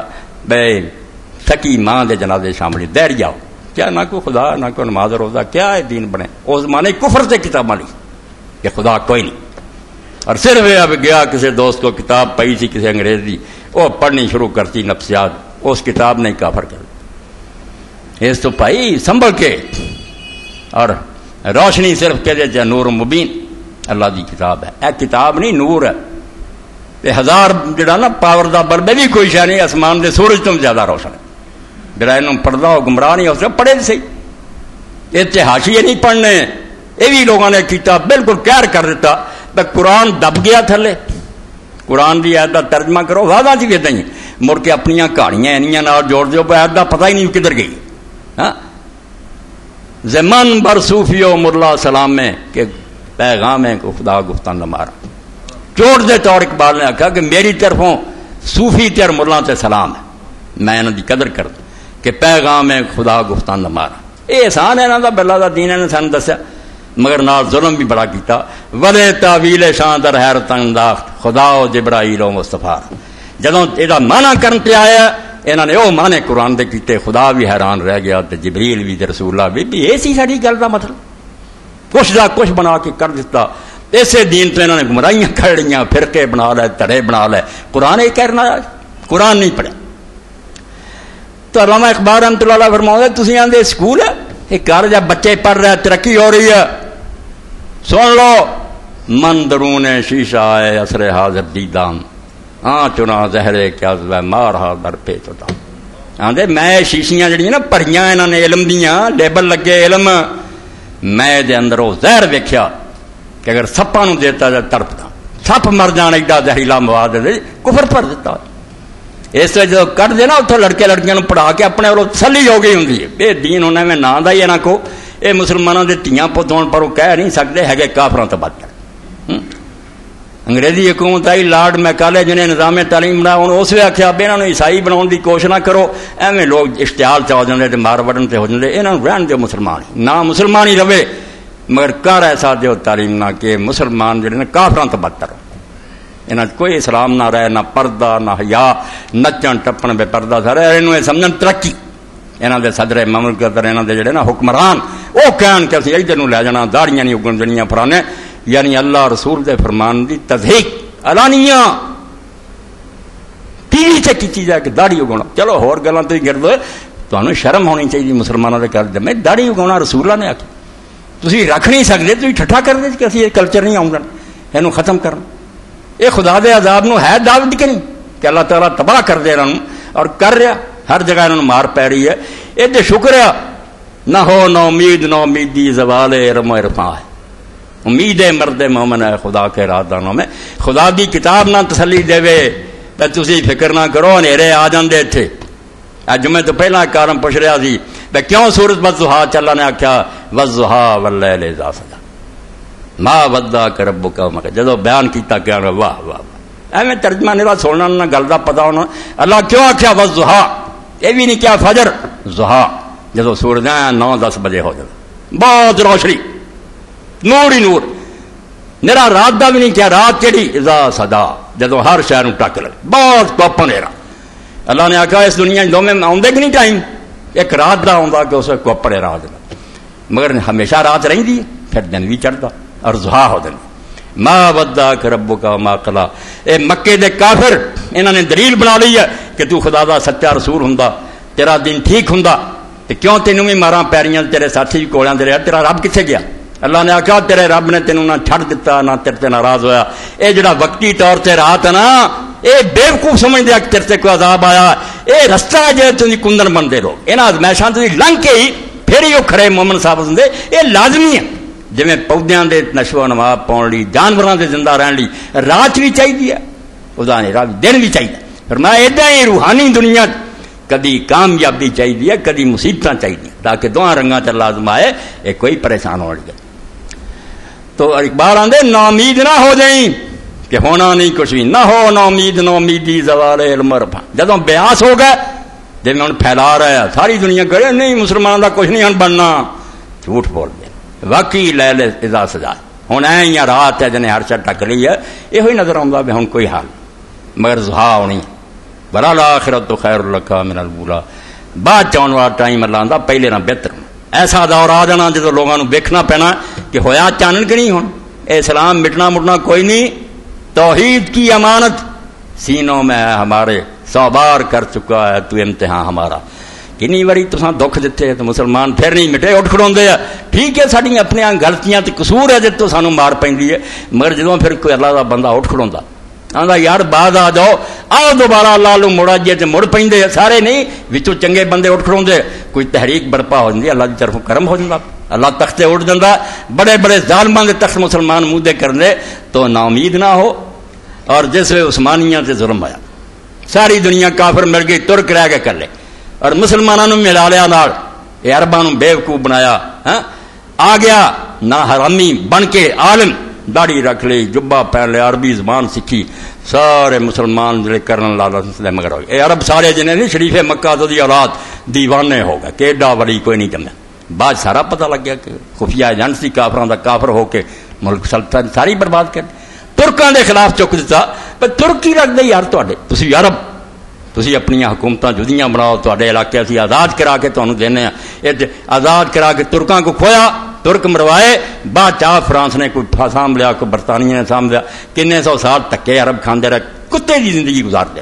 بے سکی ماں دے جنازے شامل دیر جاؤ، کیا نہ کوئی خدا نہ کوئی نماز روزہ، کیا ہے دین بنے؟ اس زمانے کفر سے کتاباں لی کہ خدا کوئی نہیں، اور صرف یہ اب گیا کسی دوست کو کتاب پئی سی کسی انگریز دی، وہ پڑھنی شروع کرتی نفسیات، اس کتاب نے کافر کر اس تو پائی سنبھل کے، اور روشنی صرف کہ نور مبین اللہ دی کتاب ہے، اے کتاب نہیں نور ہے، یہ ہزار جڑا نا پاور دا بلب بھی کوئی شے نہیں، آسمان دے سورج تو زیادہ روشن ہے، جڑا انہوں پڑھدا ہو گمراہ نہیں ہو سکتا، پڑھے صحیح، یہ حاشیے نہیں پڑھنے، یہ بھی لوگوں نے کیتا، بالکل قہر کر دیتا، قرآن دب گیا تھلے، قرآن دی آیت دا ترجمہ کرو، واضح جی ویدہ ہی مڑ کے اپنی کہانیاں انیاں نال جوڑ دیو، آیت دا پتہ ہی نہیں کدھر گئی۔ زمان بر صوفیو مرلا سلام میں کہ پیغام ہے کو خدا گفتان نمارا، چوٹ دے طور اقبال نے کہا کہ میری طرفوں صوفی تیر مرلا تے سلام ہے، میں انہوں دی قدر کر دوں کہ پیغام ہے خدا گفتان نمارا، یہ احسان ہے انہوں دا بلا دا دین نے سن دسیا، مگر نال ظلم بھی بڑا کیتا، ولے تعویل شان در حیرت انداخت خدا و جبرائیل و مصطفیٰ، جدوں یہ معنی کرن پہ آیا انہوں نے وہ معنی قرآن دے کیتے، خدا بھی حیران رہ گیا تے جبریل بھی تے رسول اللہ بھی یہ سی ساری گل دا مطلب، کچھ دا کچھ بنا کے کر دیتا، ایسے دین تو انہوں نے گمراہیاں کر لیا، فرقے بنا لے، تڑے بنا لے، قرآن یہ کہنا قرآن نہیں پڑھا۔ تو علامہ اقبال رحمۃ اللہ علیہ فرماؤں تسی آندے سکول ہے یہ گھر جب بچے پڑھ رہے ترقی ہو رہی ہے، سن لو من درون شیشہ ہے عصر حاضر دیدام، ہاں چنا زہرے کیا مار ہا در پہ چوٹا، آندے میں شیشیاں جڑیاں نا پڑھیاں انہوں نے علم دیاں، لیبل لگے علم، میں دے اندر وہ زہر ویکھیا کہ اگر سپاں نو دیتا جائے تڑپدا، سپ مر جان ایڈا زہریلا مواد دے کفر پڑھ دیتا، اس وجہ جو کٹ دے نا اتوں لڑکے لڑکیاں پڑھا کے اپنے والوں تسلی ہو گئی ہوں، یہ دین انہیں میں نام دا ہی نہ کو، یہ مسلمانوں کے دھیاں پت ہونے پر وہ کہہ نہیں سکتے ہے کافراں تو بد کر۔ انگریزی حکومت آئی لارڈ میکالے جنہیں نظام تعلیم بنایا، انہوں اس وقت آخیا بھی انہوں عیسائی بناؤ کی کوشش نہ کرو، ایویں لوگ اشتعال چ ہو جاتے مار وڈن سے ہو جاتے، یہاں رہن دو مسلمان نہ مسلمان ہی رہے، مگر کر ایسا دیو تعلیم نہ کہ مسلمان جڑے نے کافراں تو بدتر، یہاں کوئی اسلام نہ رہے، نہ پردہ نہ حیا، نچن ٹپن بے پردہ سارے یہ سمجھن ترقی، یہاں دے صدر مملکت یہاں دے جڑے نا حکمران وہ کہن کہ اسی ادھر لے جانا، داڑیاں نہیں اگن دنیا پرانے، یعنی اللہ رسول دے فرمان دی تضحیق علانیہ ٹی وی سے کی جائے کہ داڑھی اگاؤنا، چلو ہور گلاں تو ہی گرد تمہیں شرم ہونی چاہیے مسلمانوں کے کر دے میں داڑھی اگاؤنا رسول اللہ نے آخی، تھی رکھ نہیں سکتے، تھی ٹھٹھا کر دے کہ اسی یہ کلچر نہیں آؤں گا، یہ ختم کرنا، یہ خدا دے عذاب نو ہے دعوت کہ نہیں کہ اللہ تعالیٰ تباہ کر دے انہوں اور کر رہا، ہر جگہ انہوں مار پی رہی ہے، یہ تو شکر ہے نہ ہو نہ امید نہ امیدی زوال علم و عرفاں ہے، امید مرد مومن ہے خدا کے رازدانوں میں، خدا دی کتاب نہ تسلی دے تو تسی فکر نہ کرو ہنیرے آ جاندے تھے۔ اج میں تو پہلا کارم پوچھ رہا سی کیوں سورج والضحیٰ اللہ نے آخیا والضحیٰ واللیل اذا سجی ما ودعک ربک وما قلی، جدو بیان کیتا کہ واہ واہ واہ ایویں ترجمہ نہیں سننا نہ گل کا پتا ہونا، اللہ کیوں آخیا والضحیٰ، یہ بھی نہیں کیا فجر ضحیٰ، جدو سورج 9-10 بجے ہو جائے بہت روشنی نور ہی نور، میرا رات کا بھی نہیں کیا، رات کہڑی اذا سجا جدو ہر شہر ٹک لگے بہت کوپن نیرا، اللہ نے آخیا اس دنیا دونوں میں آدھے کہ نہیں ٹائم ایک رات کا آتا کہ اس کوپڑے رات کا، مگر ہمیشہ رات رہی ہے پھر دن بھی چڑھتا اور ضحیٰ ہو دن ما ودعک ربک وما قلی، اے مکے دے کافر انہوں نے دلیل بنا لی ہے کہ تو خدا دا سچا رسول ہوں تیرا دن ٹھیک ہوں تو کیوں تینوں بھی ماراں پیریاں تیرے ساتھی بھی کولوں دے رہا، تیرا رب کتنے گیا؟ اللہ نے آخیا تیرے رب نے تینوں نہ چھڑ دیتا نہ تیرے تے ناراض ہویا، اے جڑا وقتی طور تے رات ہے نا اے بیوقوف سمجھ دیا کہ تیرے تے کوئی عذاب آیا، اے رستہ جے تھی کندن بنتے لوگ یہاں ازمائشاں تھی لنگ کے ہی پھر ہی وہ کھڑے مومن صاحب ہوں، یہ لازمی ہے، جی پودیاں دے نشو و نما پاؤن لی جانوراں دے زندہ رہن لی رات بھی چاہیے، خدا نے دن بھی چاہیے، فرمایا ادا ہی روحانی دنیا کدی کامیابی چاہیے کدی مصیبتاں چاہیے تاکہ دونوں رنگاں چ لازم آئے، یہ کوئی پریشان ہو گیا۔ تو اقبال آدھے نا امید نہ ہو جائیں کہ ہونا نہیں کچھ بھی، نہ ہو نا امید نہ امیدی زوال علم عرفاں، جدوں بیاس ہو گئے جی میں ہوں پھیلا رہا ہے ساری دنیا کرے نہیں مسلمانوں کا کچھ نہیں ہن بننا، جھوٹ بول دے واقعی لیل اذا سجا ہوں اے رات ہے جنہیں ہر شا ٹک لی ہے، یہ نظر آتا بھی ہوں کوئی حال، مگر ضحیٰ ہونی وَلَلْآخِرَةُ خَيْرٌ لَكَ مِنَ الْأُولَىٰ. بعد چاہن والا ٹائم اللہ آندا پہلے نہ بہتر. ایسا دور آ جانا جدو لوگوں کو ویکھنا پینا کہ ہویا چانن کہ نہیں ہون. اسلام مٹنا مٹنا کوئی نہیں. توحید کی امانت سینوں میں ہے ہمارے، 100 بار کر چکا ہے تو امتحان ہمارا. کنی واری تساں دکھ دیتے تو مسلمان پھر نہیں مٹے، اٹھ کھڑوندے ہیں. ٹھیک ہے ساڈی اپنی غلطیاں تے قصور ہے جتوں سانو مار پیندی ہے، مگر جدوں پھر کوئی اللہ دا بندہ اٹھ کھڑوندا آندا یار بعد آ جاؤ، آؤ دوبارہ اللہ لو مڑا جے تے مڑ پیندے سارے نہیں، وچوں چنگے بندے اٹھ کھڑوندے، کوئی تحریک برپا ہو جاندی، اللہ دی طرفوں کرم ہو جاندا، اللہ تختے اٹھ جاندا. بڑے بڑے ظالماں دے تخت مسلمان منہ دے کرندے تو نا امید نہ ہو. اور جس وے عثمانیاں تے ظلم ہویا، ساری دنیا کافر مل گئی، ترک رہ کے کر لے اور مسلمانوں نے ملا لیا نال، عرباں نوں بیوقوف بنایا. آ گیا نہ حرامی بن کے عالم، داڑھی رکھ لی، جبہ پہن لیا، عربی زبان سیکھی، سارے مسلمان جڑے کرن لالا مگر ہوئے. عرب سارے جنے نہیں شریف مکہ تو دی اولاد دیوانے ہو گئے کہ ایڈا ولی کوئی نہیں جمع. بعد سارا پتہ لگ گیا کہ خفیہ ایجنٹ سی کافراں دا، کافر ہو کے ملک سلطنت ساری برباد کر. ترکاں دے خلاف چک دیتا. پر ترکی رکھ دے یار تواڈے، تسی عرب، تسی اپنی حکومتاں جدیاں بناؤ، تواڈے علاقے اسی آزاد کرا کے تانوں دینے ہیں. آزاد کرا کے ترکاں کو کھویا، ترک مروائے. بعد چاہ فرانس نے کوئی سام لیا، کوئی برطانیہ نے سام لیا، کنے 100 سال تکے عرب کھاندے رہے، کتے دی زندگی گزار دے.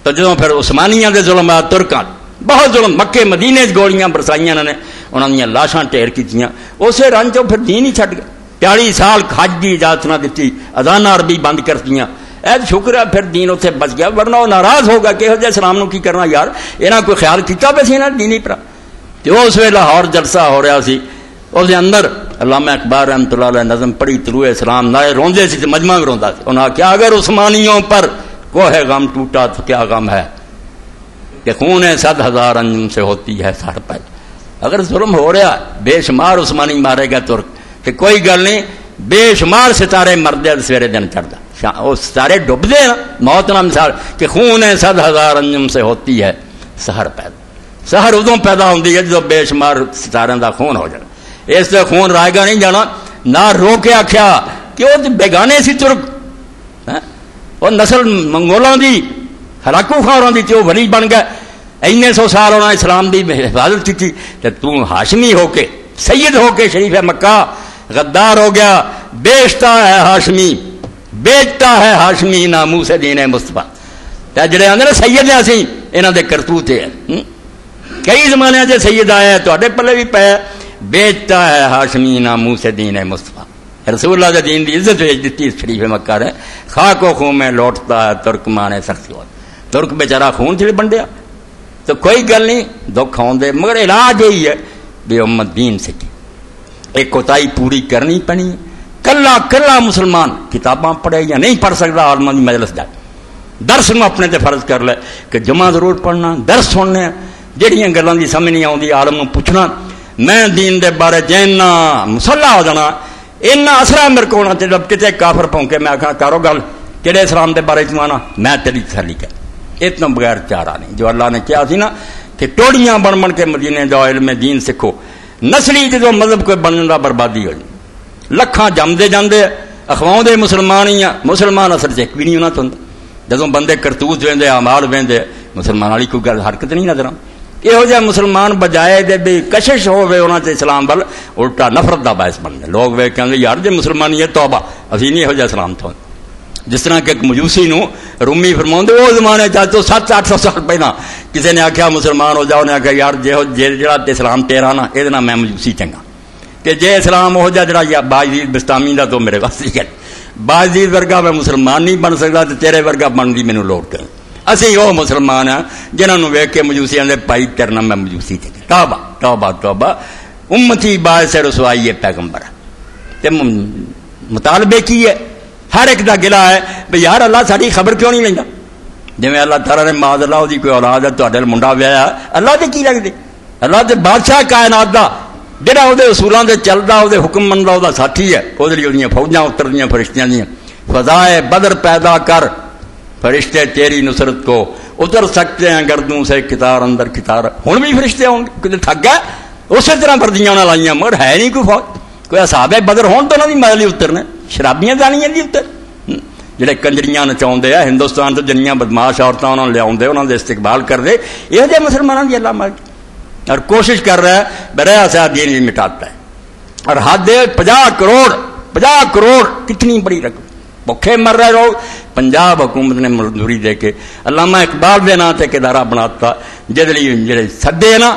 تو جدوں پھر عثمانیاں دے ظلم آ، ترکاں بہت ظلم، مکے مدینے گولیاں برسائیاں نے، انہاں دیاں لاشاں ٹھیر کیتیاں. اسے رنج پھر دین ہی چھڈ گئے. 40 سال حج دی اجازت نہ دیتی، اذاناں عربی بند کر دیا. اے شکر ہے پھر دین اتنے بچ گیا، ورنہ وہ ناراض ہوگا کہ جہ اسلام نو کی کرنا یار، یہاں کوئی خیال کیتا پہ سی نا دینی پر. جو اس ویلے لاہور جلسہ ہو رہا سی، اس دے اندر علامہ اقبال رحمۃ اللہ علیہ نظم پڑھی طلوع اسلام، نہ روندے سی تے مجمع بھی روندا سی. انہاں کیا اگر عثمانیوں پر کوہ غم ٹوٹا تو کیا غم ہے کہ خون 100,000 انجم سے ہوتی ہے سر پہ. اگر ظلم ہو رہا بے شمار عثمانی مارے گا ترک کہ کوئی گل نہیں، بے شمار ستارے مردے سویرے دن چڑھتا، وہ ستارے ڈبدے نا. موت نہ مثال کہ خون 100,000 انجم سے ہوتی ہے سحر پیدا. سحر ادوں پیدا ہوتی ہے جب بے شمار ستارے دا خون ہو جانا. اس سے خون رائے گا نہیں جانا. نہ رو کے آخیا کہ وہ بیگانے سی ترک، وہ نسل منگولاں دی ہلاکو خاراں دی تے وہ ولی بن گئے. اینے 100 سال انہوں نے اسلام دی حفاظت کی تھی، تو ہاشمی ہو کے سید ہو کے شریف مکہ غدار ہو گیا. بیچتا ہے ہاشمی، بیچتا ہے ہاشمی ناموس دین مصطفیٰ. جڑے آدھے نا سید ہیں اسی، انہوں دے کرتوت ہے. کئی زمانے سے سید آئے تواڈے پلے بھی پے. بیچتا ہے ہاشمی ناموس دین مصطفیٰ. رسول اللہ دے دین دی عزت بھیج دیتی شریف مکہ نے. خاک و خون میں لوٹتا ہے ترک مانے سختی ہو. ترک بیچارہ خون سے بنڈیا تو کوئی گل نہیں، دکھ آؤندے، مگر علاج یہی ہے بے امت دین سے کی ایک کوتاہی پوری کرنی پڑنی. کلا کلا مسلمان کتاباں پڑھے یا نہیں پڑھ سکتا، عالماں دی مجلس جائے، درس نو اپنے تے فرض کر لے کہ جمع ضرور پڑھنا، درس سننے، جہڑیاں گلاں دی سمجھ نہیں آؤندی عالم نو پوچھنا. میں دین دے بارے جینا مسلح ہو جانا اینا اثرا میرے کو ہونا. جب کتے کافر پونکے میں آخا کرو گل کہڑے اسلام دے بارے چاہنا، میں تیری تسلی کر. اتنا بغیر چارہ نہیں. جو اللہ نے کیا سی نا کہ ٹوڑیاں بن بن کے مدینے جاؤ، علم دین سکھو. نسلی جو مذہب کوئی بننے کا بربادی ہو جائے، لکھاں جمدے جاندے اخواؤں دے مسلمان ہی ہیں. مسلمان اثر چیک بھی نہیں ہونا چاہتا. جدوں بندے کرتوت ویندے اعمال ویندے، مسلمان والی کوئی گل حرکت نہیں نظر آتی. یہو جہ مسلمان بجائے دے بھی کشش ہوے انہاں تے اسلام ول الٹا نفرت دا باعث بن گئے. لوگ ویکھ کہندے یار جے مسلمانی ہے توبہ، اسی نہیں یہو جہ اسلام تو. جس طرح کہ ایک مجوسی نو رومی فرماؤندے وہ زمانے تو 700-800 سال پہلا کسی نے آخیا مسلمان ہو جاؤ، نے آخیا یار جہاں اسلام تیرا نا یہ میں مجوسی چنگا، کہ جے اسلام ہو جا جڑا باجید بستامی دا تو میرے واسطے ہے. باجید ورگا میں مسلمان نہیں بن سکتا، تو تیرے ورگا بن دی مینوں لوٹ کر. اسی وہ مسلمان ہیں جنہوں ویکھ کے مجوسی آدھے پائی کرنا میں مجوسی چنگا. توبہ توبہ توبہ. امتی باعث رسوائی ہے پیغمبر. تے مطالبے کی ہے ہر ایک دا گلا ہے بھئی یار اللہ ساری خبر کیوں نہیں لینا. جی اللہ تعالیٰ نے معاذ اللہ دی کوئی اولاد ہے تواڈے منڈا ویایا، اللہ دے کی لگدے؟ اللہ دے بادشاہ کائنات دا جہاں وہ اصولوں سے چلتا، وہ حکم منتا، وہ ساتھی ہے. وہ فوجاں اتردیاں فرشتیاں دیا. فضائے بدر پیدا کر، فرشتے تیری نصرت کو اتر سکتے ہیں گردوں سے کتار اندر کتار. ہوں بھی فرشتے ہوں کتنے ٹھگ ہے اسی طرح وردیاں انہیں لائیاں، مگر ہے نہیں کوئی فوج. کوئی اصحاب بدر ہون تو انہوں نے مدلی اترنے، شرابیاں جانیاں دی اتر. جڑے کنجریاں نچاؤندے ہیں ہندوستان تو جنیاں بدماش عورتیں انہوں نے لے انہوں دے استقبال کر دے یہ جے مسلمانوں کی اللہ مار اور کوشش کر رہا ہے بریا سے دین بھی مٹاتا ہے اور حد 50 کروڑ کتنی بڑی رقم بھوکے مر رہے لوگ پنجاب حکومت نے مزدوری دے کے علامہ اقبال دے نام تے ایک ادارہ بناتا جڑے سدے نا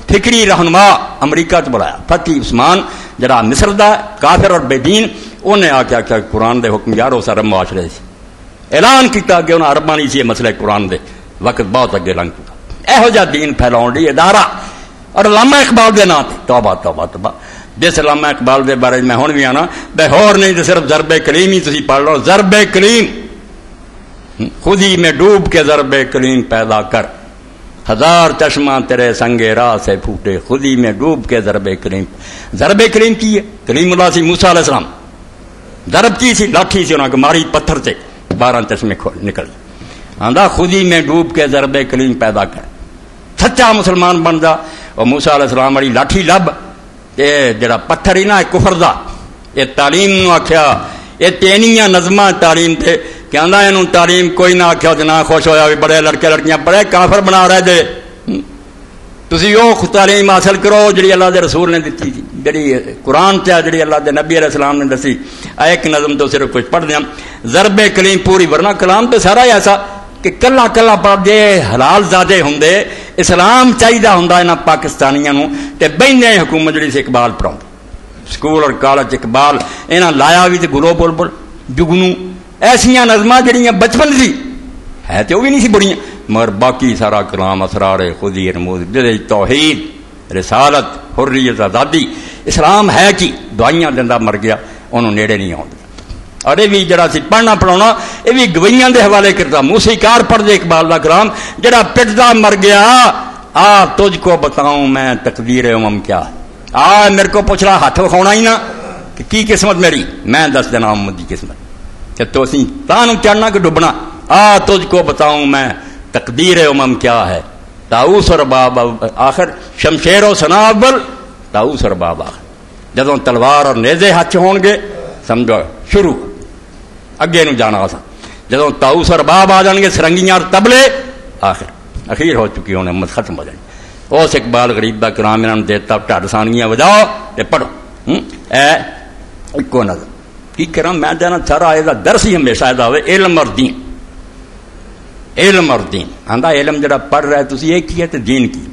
فکری رہنما امریکہ تو بلایا فتح عثمان جڑا مصر دا کافر اور بے دین انہیں آ کے آخیا قرآن دے حکم یار اس عرب معاشرے سے اعلان کیتا کہ انہیں عرباں نہیں سی مسئلہ قرآن دے وقت بہت اگے لنگ چکا یہو جہا دین پھیلاؤن دی ادارہ اور علامہ اقبال دے نام تے توبہ توبہ توبہ جس علامہ اقبال دے بارے میں ہون بھی آنا بے ہور نہیں تو صرف ضرب کلیم ہی تسی پڑھ لو ضرب کلیم خود ہی میں ڈوب کے ضرب کلیم پیدا کر ہزار چشمہ تیرے سنگے راہ سے پھوٹے خود ہی میں ڈوب کے ضرب کلیم کی ہے کلیم اللہ سی موسیٰ علیہ السلام ضرب کی سی لاٹھی سے انہوں نے ماری پتھر سے 12 چشمے نکل آندہ خود ہی میں ڈوب کے ضرب کلیم پیدا کر سچا مسلمان بن جا اور موسیٰ علیہ السلام والی لاٹھی لب یہ جڑا پتھر ہی نا کفر دا یہ تعلیم نو آخیا یہ تینیاں نظمہ تعلیم تے کہ آندا انہوں تعلیم کوئی نہ آخیا تو نہ خوش ہویا بھی بڑے لڑکے لڑکیاں پڑھے کافر بنا رہے دے تسی وہ تعلیم حاصل کرو جڑی اللہ دے رسول نے دیتی تھی جڑی قرآن چا جڑی اللہ دے نبی علیہ السلام نے دسی ایک نظم تو صرف کچھ پڑھ دیا ضرب کلیم پوری ورنہ کلام تو سارا ہی ایسا کہ کلا کلا پڑھ دے حلال زادے ہوندے اسلام چاہیے ہوندا انہاں پاکستانیاں نوں تے بہنے حکومت جڑی سی اقبال پڑھاؤں سکول اور کالج اقبال انہاں لایا بھی تے گلو بلبل جگنو ایسیاں نظماں جڑیاں بچپن سی ہے تے وہ بھی نہیں سی بڑیاں مگر باقی سارا کلام اسرار خودی رموز جڑے توحید رسالت حریت آزادی اسلام ہے کی دعائیاں دندا مر گیا انہوں نیڑے نہیں آؤں اور یہ بھی جڑا سی پڑھنا پڑھاؤنا یہ بھی گوئیاں دے حوالے کرتا موسیقار پڑھ دے اقبال دا کلام جڑا پٹدا مر گیا آ تجھ کو بتاؤں میں تقدیر امم کیا آ میرے کو پوچھ رہا ہاتھ کھاؤنا ہی نا کہ کی قسمت میری میں دس دینا امت دی قسمت کہ تو سی تانوں چڑھنا کہ ڈبنا آ تجھ کو بتاؤں میں تقدیر امم کیا ہے طاؤس اور باب آخر شمشیر و سنا اول طاؤس اور باب آخر جدوں تلوار اور نیزے ہاتھ ہون گے سمجھو شروع اگے نو جانا سا جدوں طاؤس اور باب آ جان گے سرنگیاں اور تبلے اخیر ہو چکی ہونے امت ختم ہو جائے اس اقبال غریب دا کلام انہوں نے دیتا ٹھڈ سانیاں بجاؤ تے پڑھو اے اکو نظر کی کرام میں دینا سارا یہ درس ہی ہمیشہ یہ ہوئے علم اور دین علم اور دین آندا علم جڑا پڑھ رہا ہے تسی یہ کی ہے تے دین کی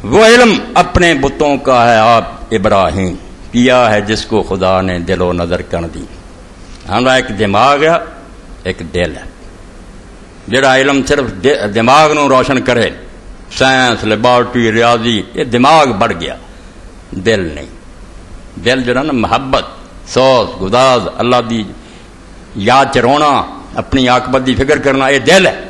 وہ علم اپنے بتوں کا ہے آپ ابراہیم کیا ہے جس کو خدا نے دل و نظر کر دی ہمارا ایک دماغ ہے ایک دل ہے جڑا علم صرف دماغ نو روشن کرے سائنس لیبارٹری ریاضی یہ دماغ بڑھ گیا دل نہیں دل جڑا نا محبت سوز گداز اللہ دی یاد چرونا اپنی عاقبت دی فکر کرنا یہ دل ہے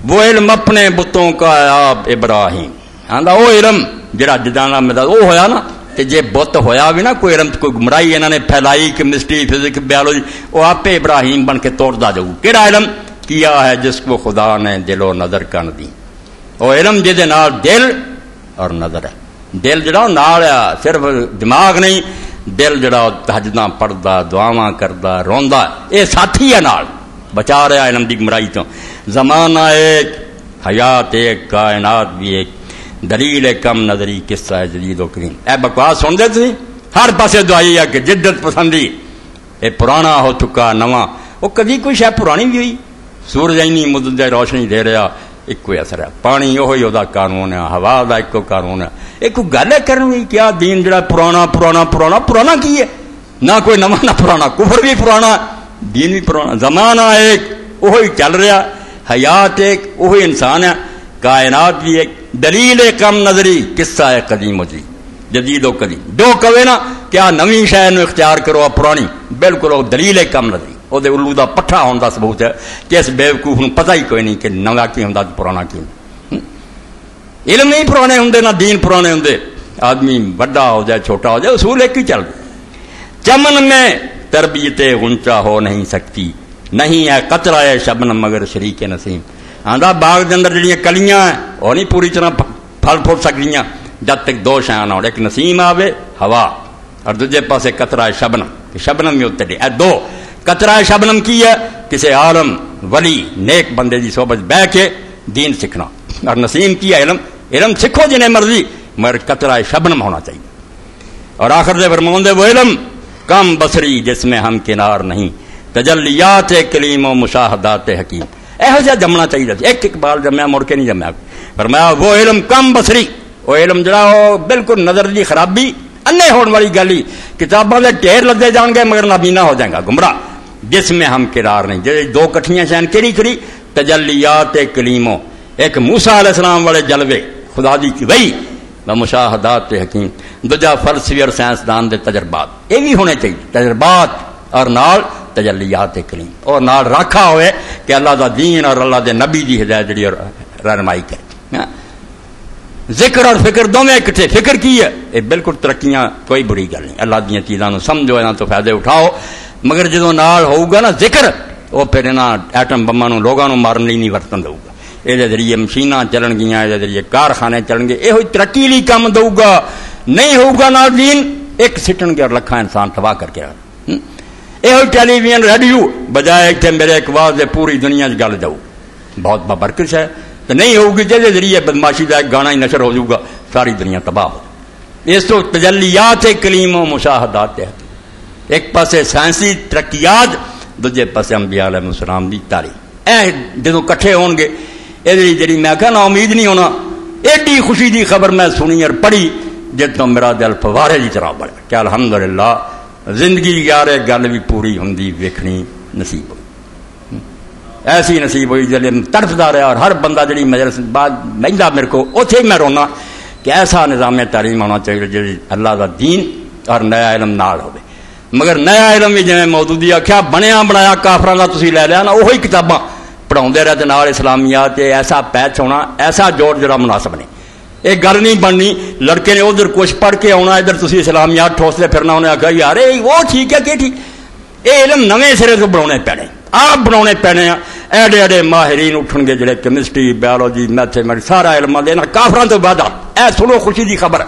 وہ علم اپنے بتوں کا ہے آپ ابراہیم آندا وہ علم جڑا جدانا مدد وہ ہویا نا کہ جے بت ہویا بھی نا کوئی علم کوئی گمرائی انہوں نے پھیلائی کیمسٹری فزکس بیولوجی وہ آپ ابراہیم بن کے توڑتا جاؤ کہڑا علم کیا ہے جس کو خدا نے دل و نظر کر دی وہ علم جہدے نال دل اور نظر ہے دل جڑا نال ہے صرف دماغ نہیں دل جڑا تہجداں پڑھدا دعاواں کردا روندا یہ ساتھی ہے نال بچا رہا علم دی گمرائی تو زمانہ ایک حیات ایک کائنات بھی ایک دلیل کم نظری قصہ ہے جدید و کریم اے بکواس سن دے تھی ہر پاسے دعائی ہے کہ جدت پسندی اے پرانا ہو چکا نواں وہ کدی کوئی شاید پرانی بھی ہوئی سورج اینی مدت روشنی دے رہا ایک کوئی اثر ہے پانی وہی وہ قانون ہے ہوا دا ایک قانون ہے ایک کوئی گل ہے کرنی کیا دین جڑا پرانا پرانا پرانا پرانا کی ہے نہ کوئی نواں نہ پرانا کفر بھی پرانا دین بھی پرانا زمانہ ایک وہی چل رہا حیات ایک وہی انسان ہے کائنات بھی ایک دلیل کم نظری قصہ ہے قدیم و جدید و قدیم دو کوے نا کیا نویں شے نو اختیار کرو پرانی بالکل وہ دلیل کم نظری وہ الو دا پٹھا ہونے کا ثبوت ہے کہ اس بیوقوف نو پتہ ہی کوئی نہیں کہ نواں کی ہوندا پرانا کی علم نہیں پرانے ہوندے نہ دین پرانے ہوندے آدمی بڑا ہو جائے چھوٹا ہو جائے اصول ایک ہی چل رہا چمن میں تربیت غنچہ ہو نہیں سکتی نہیں ہے قطرہ شبنم مگر شریک نسیم آندا باغ دے اندر جڑیاں کلیاں ہیں وہ نہیں پوری طرح پھل پھول سکدیاں جب تک دو شیاں نہ ہو ایک نسیم آوے ہوا اور دوجے پاسے قطرہ شبنم کہ شبنم بھی اتنے اے دو قطرہ شبنم کی ہے کسی عالم ولی نیک بندے دی صحبت بہ کے دین سیکھنا، اور نسیم کی ہے علم سیکھو جنہیں مرضی مگر قطرہ شبنم ہونا چاہیے. اور آخر دے فرماؤں دے وہ علم کم بصری جس میں ہم کنار نہیں، تجلیات کلیم و مشاہدات حکیم. ایہو جہا جمنا چاہیے. ایک اقبال جمیا مڑ کے نہیں جمیا. فرمایا وہ علم کم بصری، وہ علم جڑا وہ بالکل نظر دی خرابی انے ہونے والی گل ہی، کتاباں دے ڈھیر لگے جان گے مگر نابینا ہو جائے گا گمراہ. جس میں ہم کنار نہیں، جی دو کٹھیاں شین کیڑی کری تجلیات کلیموں، ایک موسیٰ علیہ السلام والے جلوے خدا دی کی وہی و مشاہدات حکیم، دوجا فلسفی اور سائنسدان دے تجربات. یہ بھی ہونے چاہیے تجربات اور نال تجلیات کلیم، اور نال رکھا ہوئے کہ اللہ دا دین اور اللہ دے نبی دی ہدایت جڑی اور رہنمائی کرے. ذکر اور فکر دونوں اکٹھے. فکر کی ہے یہ بالکل ترقیاں کوئی بری گل نہیں، اللہ دیا چیزاں سمجھو انہاں تو فائدے اٹھاؤ، مگر جدوں نال ہوگا نا ذکر وہ پھر انہاں ایٹم بماں نوں لوگاں نوں مارن لئی نہیں ورتن دے گا. یہ ذریعے مشیناں چلن گیاں، یہ ذریعے کارخانے چلن گے، یہ ترقی لی کام دے گا. نہیں ہوگا نا دین ایک سٹن گے اور لکھاں انسان تباہ کر کے. یہ ٹیلی ویژن ریڈیو بجائے کہ میرے ایک واضح پوری دنیا گل جاؤ بہت بابرکش ہے. تو نہیں ہوگی جہاں ذریعے بدماشی کا ایک گانا ہی نشر ہو جائے گا ساری دنیا تباہ ہو. اس تو تجلیات کلیم و مشاہدات ہے. ایک پاسے سائنسی ترقیات، دوجے پاسے انبیاء علیہ السلام دی تاریخ. اے جدوں کٹھے ہون گے یہ جی میں کہا نا امید نہیں ہونا. ایڈی خوشی دی خبر میں سنی اور پڑھی جد تو میرا دل فوارے کی طرح بڑھ کہ الحمدللہ زندگی یار گل بھی پوری ہوندی ویکھنی نصیب ہوئی. ایسی نصیب ہوئی جلے تڑفدا رہا. اور ہر بندہ جڑی مجلس بعد مہنگا میرے کو اتنے میں رونا کہ ایسا نظام تعلیم ہونا چاہیے جی اللہ کا دین اور نیا علم نال ہوئے. مگر نیا علم بھی جی مودودی آخیا بنیا بنایا کافراں دا تسی لے لیا نا، وہی کتاباں پڑھاؤندے رہتے نال اسلامیات ایسا پیچ ہونا، ایسا جوڑ جڑا مناسب نہیں. ایک گل نہیں بننی. لڑکے نے ادھر کچھ پڑھ کے آنا، ادھر تسی اسلامیات ٹھوستے پھرنا. انہیں آخیا یار وہ ٹھیک ہے کہ ٹھیک، یہ علم نویں سرے تو بنا پینے، آپ بنا پینے. ایڈے ایڈے ماہرین اٹھن گے جڑے کیمسٹری بیولوجی میتھمیٹکس سارا علم دینا کافراں تو بعد. اے سنو خوشی دی خبر،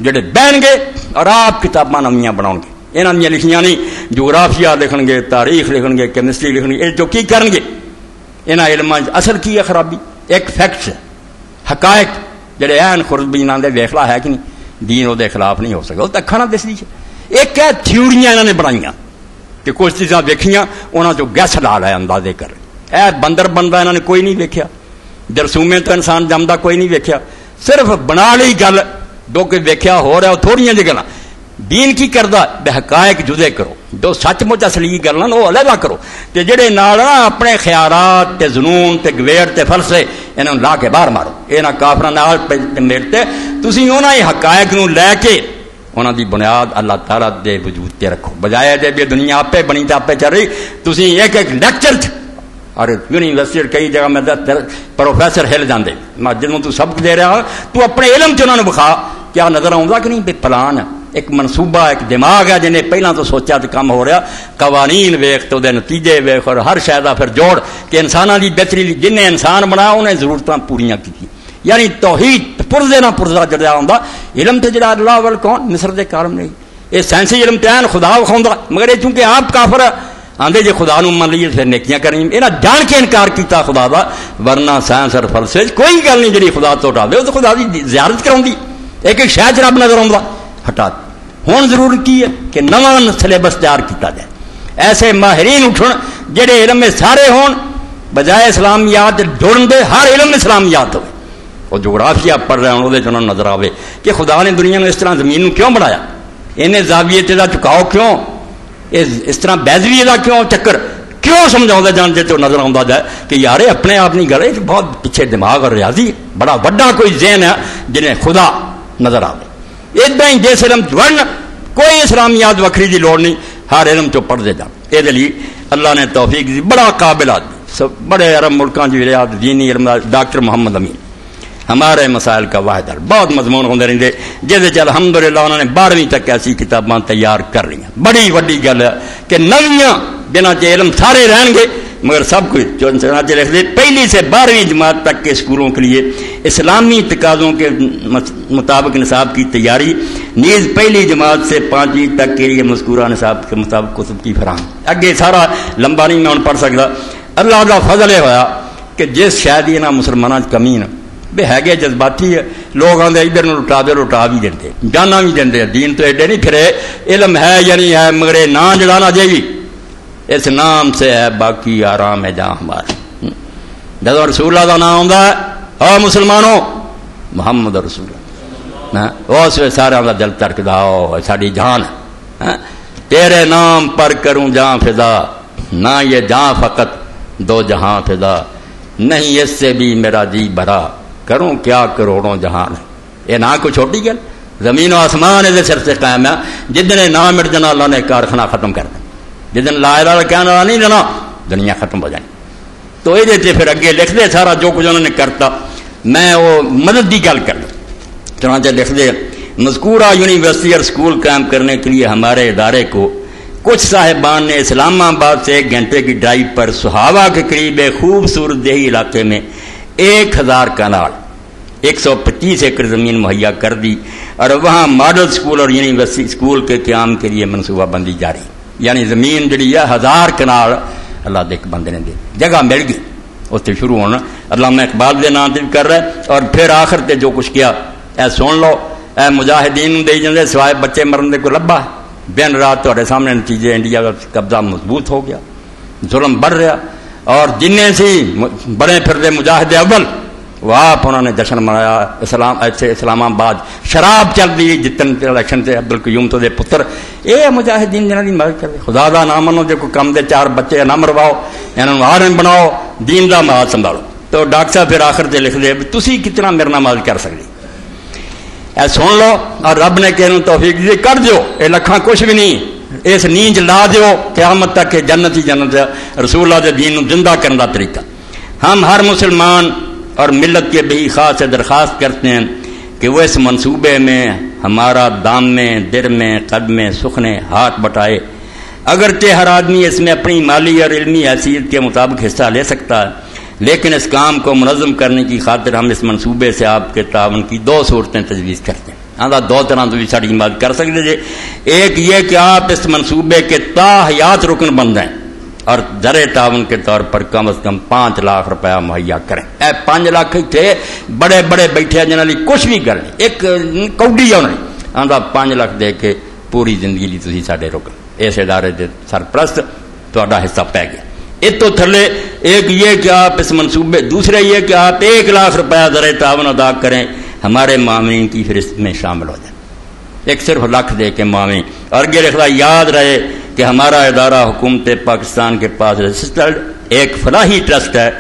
جڑے بہن گے اور آپ کتاباں نویاں بناؤ گے. یہاں دیا لکھیاں نہیں، جغرافیہ لکھن گے، تاریخ لکھن گے، کیمسٹری لکھن گے. یہ جو کی کرن گے یہاں علماں اصل کی ہے خرابی. ایک فیکٹس حقائق جڑے این خوردبین آدھے ویخلا ہے کہ نہیں، دین وہ خلاف نہیں ہو سکتا. وہ تک نہ دس دی. ایک ہے تھیوریاں انہوں نے بنائیاں کہ کچھ چیزاں ویکھیاں انہوں جو گیس لا لیا اندازے کر. اے بندر بنتا انہوں نے کوئی نہیں ویکھیا، جرسومے تو انسان جمدا کوئی نہیں ویکھیا، صرف بنا لی گل دو کہ ویکھیا ہو رہا تھوڑیاں جی گلاں. دین کی کردا بے حقائق جدے کرو، جو سچ مچ اصلی گلاں وہ علیحدہ کرو. تے جڑے نال اپنے خیالات تے جنون تے گویڑ تے فلسفے انہاں لا کے باہر مارو. انہاں کافراں نال ملتے تسی انہاں ہی حقائق نوں لے کے انہاں دی بنیاد اللہ تعالیٰ دے وجود تے رکھو. بجائے دے بھی دنیا آپے بنی تے آپے چل رہی. تسی ایک ایک لیکچر اور یونیورسٹی کئی جگہ میں پروفیسر ہل جاندے، جدوں تو سبق دے رہا تو اپنے علم چ انہاں نوں بخا کیا نظر آؤں کہ نہیں بے پلان ایک منصوبہ ایک دماغ ہے جنہیں پہلا تو سوچا تو کام ہو رہا. قوانین ویخ تو دے نتیجے ویخ اور ہر شاید پھر جوڑ کہ انسانوں کی بہتری جن نے انسان بنایا انہیں ضرورتیں پوریاں کی. یعنی توحید پرزے نہ پرزا جڑا آتا علم تو جڑا اللہ وال کون مصر دے کارم نہیں. یہ سائنسی علم تین خدا وکھاؤں مگر یہ چونکہ آپ کافر آدھے جی خدا نو من لیے پھر نیکیاں کریں. یہاں جان کے انکار کیتا خدا کا، ورنہ سائنس اور فلسفے کوئی گل نہیں جی خدا تو ہٹا دے. وہ تو خدا کی زیارت کراؤں ایک ایک شاید رب نظر آؤں ہٹا. ہوں ضرور کی ہے کہ نواں سلیبس تیار کیتا جائے. ایسے ماہرین اٹھن جڑے علم میں سارے ہون بجائے اسلامیات جوڑن دے ہر علم میں اسلامیات ہوئے. وہ جغرافیہ پڑھ رہے ہیں وہ نظر آئے کہ خدا نے دنیا میں اس طرح زمین کیوں بنایا، انہیں زاویے کا چکاؤ کیوں، اس طرح بیزویے کا کیوں چکر کیوں سمجھا جانتے تو نظر آتا جائے کہ یار اپنے آپ نہیں گل بہت پیچھے دماغ اور ریاضی بڑا وڈا کوئی ذہن ہے جنہیں خدا نظر آئے. ادھر ہی جس علم جڑن کوئی اسلامیات وکری کی لوڑ نہیں، ہر علم چو پڑھتے جان. یہ لیے اللہ نے توفیق دی بڑا قابل آدمی بڑے عرب ملکوں کی ریاض دینی علم ڈاکٹر محمد امین ہمارے مسائل کا واحد حل بہت مضمون ہوتے رہتے جہد الحمدللہ انہوں نے 12ویں تک ایسی کتاباں تیار کر لی. بڑی وڈی گل ہے کہ نویاں بنا علم سارے رہن گے مگر سب کچھ چنانچہ لکھ دے پہلی سے 12ویں جماعت تک کے اسکولوں کے لیے اسلامی تقاضوں کے مطابق نصاب کی تیاری، نیز پہلی جماعت سے 5ویں تک کے لیے مذکورہ نصاب کے مطابق کتب کی فراہم۔ اگے سارا لمبا نہیں میں پڑھ سکتا۔ اللہ کا فضل یہ ہوا کہ جس شاید یہ نہ مسلمانوں کمی نہ بے ہے جذباتی ہے، لوگ آتے ادھر لٹا دے لٹا بھی دیں، جانا بھی دیں، دین تو ایڈے نہیں پھرے، علم ہے یا نہیں ہے مگر نہ جڑانا چاہیے، اس نام سے ہے باقی آرام ہے جہاں ہمارا۔ جب رسول اللہ کا نام آتا ہے او مسلمانوں محمد رسول اللہ، اس سارا کا دل ترکدا او ساری جان، تیرے نام پر کروں جہاں فضا، نہ یہ جہاں فقط دو جہاں فضا، نہیں اس سے بھی میرا جی بھرا، کروں کیا کروڑوں جہان۔ یہ نہ کوئی چھوٹی گل، زمین و آسمان یہ سر سے قائم ہے، جدن نام مٹ جانا اللہ نے کارخانہ ختم کر دیا، جدن لا الہ کہنا نہیں جانا دنیا ختم ہو جائے۔ تو یہ پھر اگے لکھ دے سارا جو کچھ انہوں نے کرتا، میں وہ مدد کی گل کر دوں۔ چنانچہ لکھ دے مذکورہ یونیورسٹی اور اسکول قائم کرنے کے لیے ہمارے ادارے کو کچھ صاحبان نے اسلام آباد سے 1 گھنٹے کی ڈرائیو پر سہاوا کے قریب ایک خوبصورت دیہی علاقے میں 1000 کنال 125 ایکڑ زمین مہیا کر دی، اور وہاں ماڈل اسکول اور یونیورسٹی اسکول کے قیام کے لیے منصوبہ بندی جاری، یعنی زمین جڑی ہے 1000 کنال اللہ دے بندے نے دے جگہ مل گئی اس سے شروع ہونا۔ علامہ اقبال دے نام ذکر کر رہا ہے، اور پھر آخر تے جو کچھ کیا اے سن لو، اے مجاہدین دے جاندے سوائے بچے مرن دے کو لبا، دن رات تہاڈے سامنے نتیجے، انڈیا کا قبضہ مضبوط ہو گیا، ظلم بڑھ رہا، اور جنہیں سی بڑے پھردے مجاہد اول وہ آپ انہوں نے جشن منایا۔ اسلام آباد شراب چل رہی جتن الیکشن سے عبدالقیوم تو دے پتر، اے مجاہدین جنہوں کی مدد کرے، خدا دا نام منو، جو کوئی کم دے 4 بچے نہ مرواؤ، انہوں نے عالم بناؤ، دین دا مال سنبھالو۔ تو ڈاکٹر صاحب پھر آخر تے لکھ دے تسی کتنا میرے نال مدد کر سکتے، اے سن لو، اور رب نے کہ توفیق دی کر دیو، اے لکھاں کچھ بھی نہیں، اس نیند لا دیو قیامت تک کہ جنت ہی جنت ہے، رسول اللہ کے دین کو زندہ کرنے کا طریقہ۔ ہم ہر مسلمان اور ملت کے بھی خاص سے درخواست کرتے ہیں کہ وہ اس منصوبے میں ہمارا دام میں در میں قدم میں سخنے ہاتھ بٹائے۔ اگرچہ ہر آدمی اس میں اپنی مالی اور علمی حیثیت کے مطابق حصہ لے سکتا ہے، لیکن اس کام کو منظم کرنے کی خاطر ہم اس منصوبے سے آپ کے تعاون کی 2 صورتیں تجویز کرتے ہیں۔ آدھا 2 طرح تو بھی ساری مدد کر سکتے جی، ایک یہ کہ آپ اس منصوبے کے تاحیات رکن بن جائیں اور زر تعاون کے طور پر کم از کم 5 لاکھ روپیہ مہیا کریں۔ اے 5 لاکھ تھے بڑے بڑے بیٹھے جنہوں نے کچھ بھی کرنے، ایک کوڈی ہے انہیں آدھا 5 لاکھ دے کے پوری زندگی لی تھی ساڈے رکن، اس ادارے کے سرپرست تہاڈا حصہ پی گیا۔ اس تو تھلے ایک یہ کہ آپ اس منصوبے، دوسرے یہ کہ آپ 1 لاکھ روپیہ زر تعاون ادا کریں، ہمارے معاونین کی فہرست میں شامل ہو جائیں، ایک صرف لاکھ دے کے معاون۔ اور یہ لکھا یاد رہے کہ ہمارا ادارہ حکومت پاکستان کے پاس رجسٹرڈ ایک فلاحی ٹرسٹ ہے،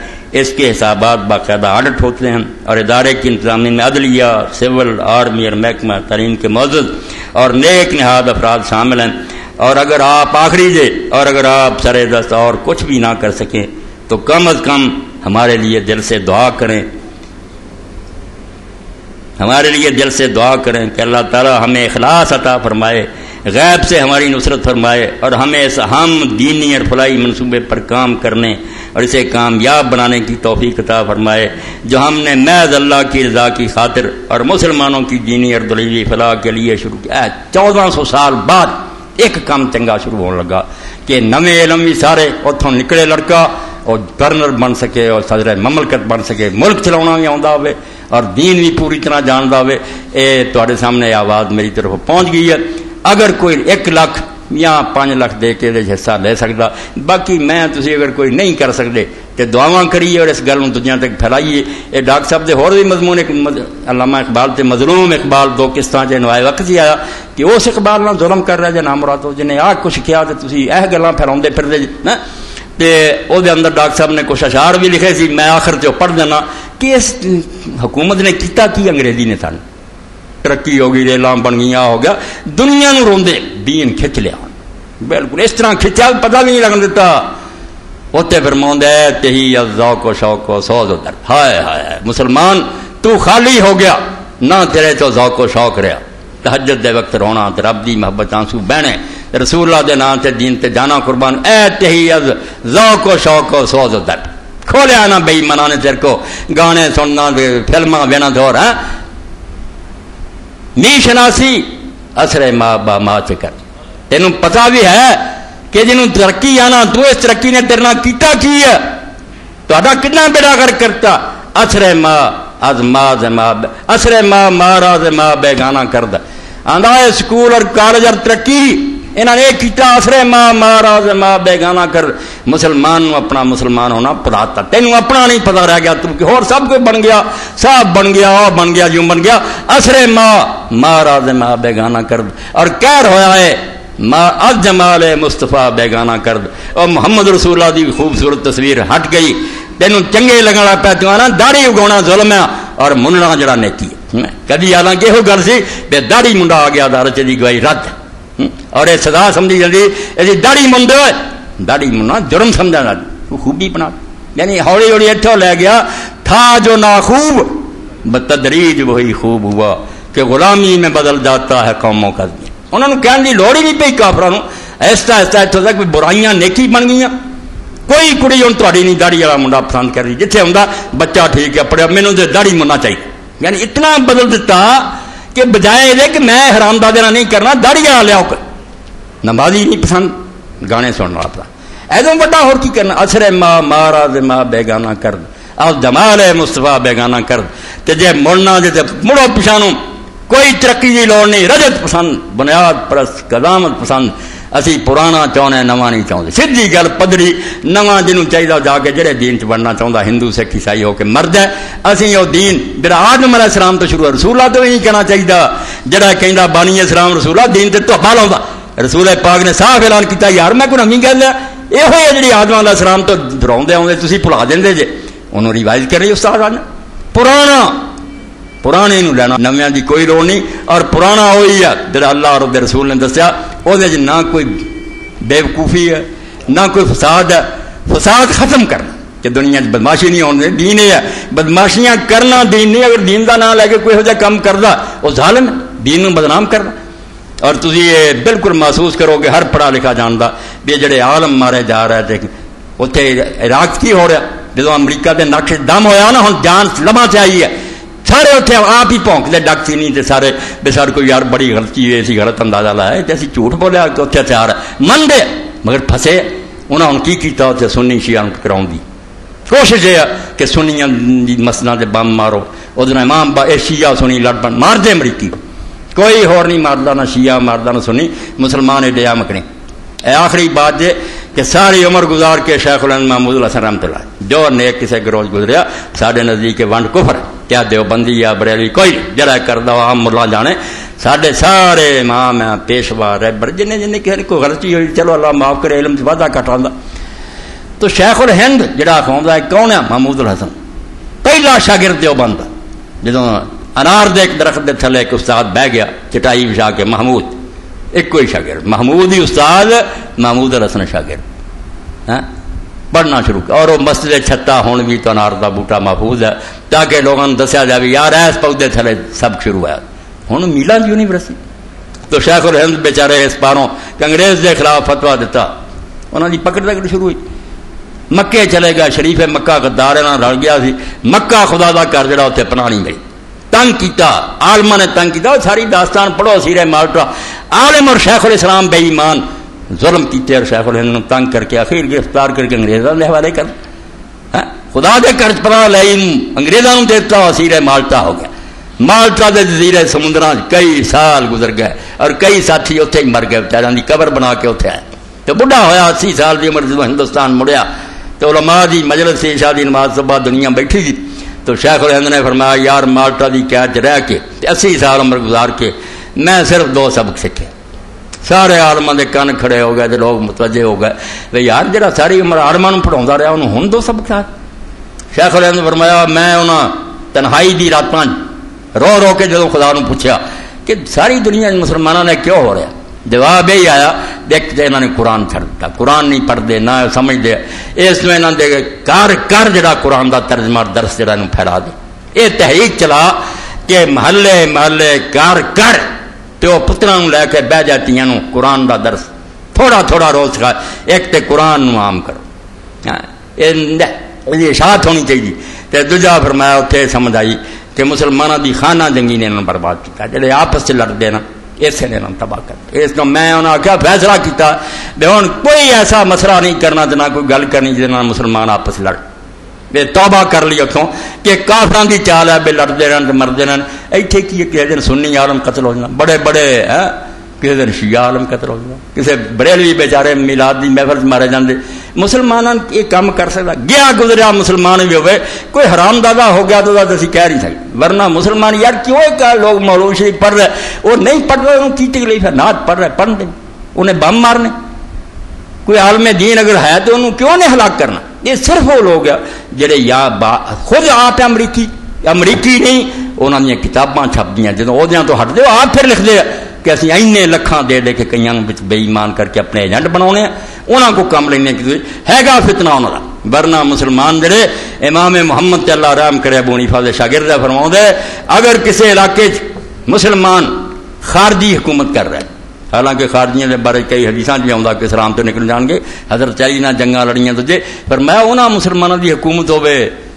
اس کے حسابات باقاعدہ آڈٹ ہوتے ہیں، اور ادارے کی انتظامیہ میں عدلیہ، سول، آرمی اور محکمہ تعلیم کے معزز اور نیک نہاد افراد شامل ہیں۔ اور اگر آپ آخری دے اور اگر آپ سر دست اور کچھ بھی نہ کر سکیں تو کم از کم ہمارے لیے دل سے دعا کریں، ہمارے لیے دل سے دعا کریں کہ اللہ تعالیٰ ہمیں اخلاص عطا فرمائے، غیب سے ہماری نصرت فرمائے، اور ہمیں اس اہم دینی اور فلاحی منصوبے پر کام کرنے اور اسے کامیاب بنانے کی توفیق عطا فرمائے جو ہم نے محض اللہ کی رضا کی خاطر اور مسلمانوں کی دینی اور دنیوی فلاح کے لیے شروع کیا۔ 1400 سال بعد ایک کام چنگا شروع ہونے لگا کہ نویں علم بھی سارے اتوں نکلے، لڑکا اور گورنر بن سکے اور صدر مملکت بن سکے، ملک چلانا بھی آتا ہوئے اور دین بھی پوری طرح جانتا ہوئے۔ یہ تواڈے سامنے آواز میری طرف پہنچ گئی ہے۔ اگر کوئی 1 لاکھ یا 5 لاکھ دے کے حصہ لے سکتا، باقی میں تسی اگر کوئی نہیں کر سکتے تو دعاواں کریے اور اس گل دنیا تک پھیلائیے۔ یہ ڈاکٹر صاحب کے ہور بھی مضمون ایک علامہ اقبال تے مظلوم اقبال 2 قسطاں نوائے وقت ہی آیا کہ اس اقبال نہ ظلم کر رہا جے نام مراد جنہیں آ کچھ کیا تو تسی یہ گلاں پھیلاؤندے پھردے نا۔ تے او دے اندر ڈاکٹر صاحب نے کچھ اشعار بھی لکھے سی، میں آخر تے پڑھ دینا کہ اس حکومت نے کیتا کی انگریزی نے سن، ترقی ہو گئی، ریلاں بن گئی، ہو گیا، دنیا نو روندے دین کھچ لیا، بالکل اس طرح کھچیا پتہ بھی نہیں لگن دیتا۔ اتنے فرماؤں ہے تہی ذوق و شوق و سوز و درد، ہائے ہائے مسلمان تو خالی ہو گیا، نہ تیرے تو ذوق و شوق رہا، تہجد دے وقت رونا تے رب دی محبت آنسو بہنے رسول اللہ دے نام تے دین تے جانا قربان اے تہی از ذوق و شوق و سوز و درد کھولیا نا بئی منانے تیر کو گانے سننا فلماں وینا دور ہیں نی شناسی اثر ماں با ماں چکر تینوں پتا بھی ہے کہ جنہوں ترقی آنا تو اس ترقی نے تیرنا کیتا کی ہے تو ادا کتنا بیڑا کر کرتا اثر ماں از ماں ماں اثر ماں ماراز ماں بے گانا کرد آندھا ہے سکول اور کالج اور ترقی انہوں نے کیتا اثر ماں ماراز ماں بے گانا کر مسلمان اپنا مسلمان ہونا پڑھاتا تینوں اپنا نہیں پتا رہ گیا تم کہ اور سب کوئی بن گیا صاحب بن گیا اور بن گیا یوں بن گیا اثر ماں ماراز ماں بے گانا کرد اور کہر ہویا ہے ما از جمال مصطفیٰ بیگانہ کرد اور محمد رسول اللہ دی خوبصورت تصویر ہٹ گئی تینوں چنگے لگنا پہ تو آنا داڑھی اگاؤنا ظلم ہے اور مننا جڑا نیکی ہے کدی حالانکہ یہ گل سی بے داڑھی منڈا آ گیا دار دی گواہی رد اور یہ سزا سمجھی جلدی یہ داڑھی منڈ داڑھی مننا جرم سمجھا خوبی بنا یعنی ہولی ہولی اتھو لے گیا تھا جو ناخوب بتدریج وہی خوب ہوا کہ غلامی میں بدل جاتا ہے قوموں کا دین انہوں نے کہنے کی لوڑ ہی نہیں پی کافرانوں ایسا ایسا اتوں تک برائیاں نیکی بن گئی کوئی کڑی ہوں تاری نہیں داڑھی والا منڈا پسند کر رہی جتنے ہوں بچہ ٹھیک ہے پڑھیا مینوں تو داڑھی مننا چاہیے یعنی اتنا بدل دیتا کہ بجائے یہ کہ میں حرام دادے نہیں کرنا داڑھی والا لیاؤ کر نمازی نہیں پسند گانے سننا اپنا ایدوں بڑا اور کی کرنا اثر ماں ماراز ماں بیگانہ کرد اور جمال مصطفیٰ بیگانہ کرد تے جے مڑنا جے مڑو پچھانوں کوئی ترقی کی لوڑ نہیں رجت پسند بنیاد پرست قدامت پسند اسی پرانا چاہنے نواں نہیں چاہتے سیدھی گل پدری نواں جنوں چاہیے جا کے جڑے دین چ بننا چاہتا ہندو سکھ عیسائی ہو کے مرد ہے اسی وہ دین جڑا آدم علیہ السلام تو شروع ہے رسول اللہ تو نہیں کہنا چاہیے جڑا کہندا بانی اسلام رسول اللہ دین تے تحفہ لاؤندا رسول پاک نے صاف اعلان کیتا یار میں کوئی نویں گل ہے یہ ہے جڑی آدم علیہ السلام تو ڈراؤندے آؤندے تسی بھلا دیندے جے انہوں ریوائز کر رہی استاد نے پرانا پرانے نو لینا نویاں دی کوئی لوڑ نہیں اور پرانا وہی ہے جڑا اللہ اور دے رسول نے دسیا او دے نہ کوئی بے وقوفی ہے نہ کوئی فساد ہے فساد ختم کرنا کہ دنیا چ بدماشی نہیں ہونے دین ہے بدماشیاں کرنا دین نہیں اگر دین دا نام لے کے کوئی ہو جا کام کردا او ظالم ہے دین نو بدنام کرنا اور تسی یہ بالکل محسوس کرو کہ ہر پڑھا لکھا جاندا بھی جڑے عالم مارے جا رہے تھے اوتھے عراق کی ہو رہا جدو امریکہ دے نقش دم ہویا نا ہن جان لمحہ چاہیے سارے اتنے آپ ہی پونکتے ڈاکسی نہیں تے سارے بے سر کوئی یار بڑی غلطی ہے اسی غلط اندازہ لایا تے اسی جھوٹ بولیا کہ اتنے ہتھیار من دے مگر پھسے انہوں نے کی کیتا اتنے سنی شیعہ کراؤں دی کوشش یہ کہ سنیاں دی مسجداں تے بم مارو ادھر امام با اے شیعہ سنی لڑ پن مار دے امریکی کوئی ہور نہیں ماردا نہ شیعہ ماردا نہ سنی مسلمان ایڈے مکنے اے آخری بات ہے کہ ساری عمر گزار کے شیخ الہند محمود الحسن رحمۃ اللہ جو نیک کسے گروج گزریا ساڈے نزدیک ونڈ کفر کیا دیوبندی یا بریلی کوئی جڑا کردا عام ملا جانے ساڈے سارے امام پیشوا رہبر جن کسی کوئی غلطی ہوئی چلو اللہ معاف کرے علم سے وعدہ کٹاندا تو شیخ الہند جڑا کھوندا ہے کون ہے محمود الحسن پہلا شاگرد دیوبند جدوں انار دے ایک درخت دے تھلے ایک استاد بہ گیا چٹائی بچھا کے محمود ایک کوئی شاگرد محمود ہی استاد محمود الحسن شاگرد پڑھنا شروع کیا اور وہ مسجد چھتا ہون بھی تو انار دا بوٹا محفوظ ہے تاکہ لوگوں نے دسیا جائے یار ایس پودے تھلے سب شروع ہوا ہوں میلان یونیورسٹی تو شیخ الہند بیچارے اس پاروں کہ انگریز کے خلاف فتوا دیتا انہوں نے پکڑ پکڑ شروع ہوئی مکے چلے گیا شریف مکہ غدار رل گیا سی مکہ خدا دا کر جڑا اتنے پناہ نہیں ملی تنگ کیتا عالما نے تنگ کیتا ساری داستان پڑھو سیرے مالٹا عالم اور شیخ الاسلام بے ایمان ظلم کیتے اور شیخ الہند تنگ کر کے اخیر گرفتار کر کے انگریزوں کے حوالے کر خدا دے قرض پناہ لے انگریزوں نے دیتا سیرے مالٹا ہو گیا مالٹا دے جزیرے سمندراں کئی سال گزر گئے اور کئی ساتھی اتنے ہی مر گئے بیچاروں کی قبر بنا کے اتنے آئے تو بڑھا ہویا 80 سال کی عمر جب ہندوستان مڑیا تو علماء دی مجلس سے عشاء دی نماز تو بعد دنیا بیٹھی تھی تو شیخ الہند نے فرمایا یار مالٹا دی قید رہ کے 80 سال عمر گزار کے میں صرف 2 سبق سیکھے سارے عالماں دے کان کھڑے ہو گئے تو لوگ متوجہ ہو گئے بھئی یار جڑا ساری عمر عالماں نوں پڑھاوندا رہیا انہوں ہن 2 سبق سکھا شیخ الہند نے فرمایا میں انہاں تنہائی دی راتاں رو رو کے جدوں خدا نوں پوچھیا کہ ساری دنیا مسلماناں نے کیوں ہو رہا جواب یہی آیا دیکھتے انہوں نے قرآن چھڑ دیتا قرآن نہیں پڑھتے نہ سمجھتے اس میں انہوں نے کر جڑا قرآن دا ترجمہ درس جڑا انہوں پھیلا دے یہ تحقیق چلا کہ محلے محلے کر تو پتروں لے کے بہ جاتی قرآن دا درس تھوڑا تھوڑا روز سکھا. ایک تے قرآن نو عام کرو, یہ اشاعت ہونی چاہیے. تے دوجا فرمایا اتنے سمجھ آئی کہ مسلمانوں دی خانہ جنگی نے انہوں برباد کیا, جڑے آپس لڑتے نا اسے نے انہوں تباہ کر. اس کو میں انہوں نے آخیا فیصلہ کیا بے ہوں کوئی ایسا مسئلہ نہیں کرنا نہ کوئی گل کرنی جس مسلمان آپس لڑ. بے توبہ کر لی اتوں کہ کافران دی چال ہے بے لڑتے رہن مرتے رہن. ایتھے کی کسی دن سنی عالم قتل ہو جانا, بڑے بڑے کسی دن شیعہ عالم قتل ہو جانا, کسی بریلوی بیچارے میلاد دی محفل مارے جاندے. مسلمان یہ کام کر سکتا گیا گزریا مسلمان بھی ہوئے, کوئی حرام دادا ہو گیا تو اسی کہہ نہیں سکتے. ورنہ مسلمان یار کیوں لوگ مولوی شریف پڑھ رہے, وہ نہیں پڑھ رہے انہوں کی تکلیف ہے, نعت پڑھ رہے پڑھ دیں, انہیں بم مارنے. کوئی عالم دین اگر ہے تو انہوں کیوں نہیں ہلاک کرنا. یہ صرف وہ لوگ جڑے یا خود آپ امریکی نہیں, انہوں نے کتاباں چھپ دیا جدو عہدیاں تو ہٹ دے آپ پھر لکھ دے کہ اسی اینے لکھاں دے کے کئی بے ایمان کر کے اپنے ایجنٹ بناؤنے ہیں, انہوں کو کام لینے کی ہے گا فتنہ انہوں کا. ورنہ مسلمان جڑے امام محمد اللہ رحم کرے ابو حنیفہ دے شاگرد فرماؤں دے اگر کسی علاقے مسلمان خارجی حکومت کر رہے ہیں, حالانکہ خارجیاں کے بارے کئی حدیثاں بھی آؤں کہ اسلام تو نکل جان گے, حضرت علی نہ جنگاں لڑیاں تجھے, پر میں انہاں مسلمانوں کی حکومت ہوے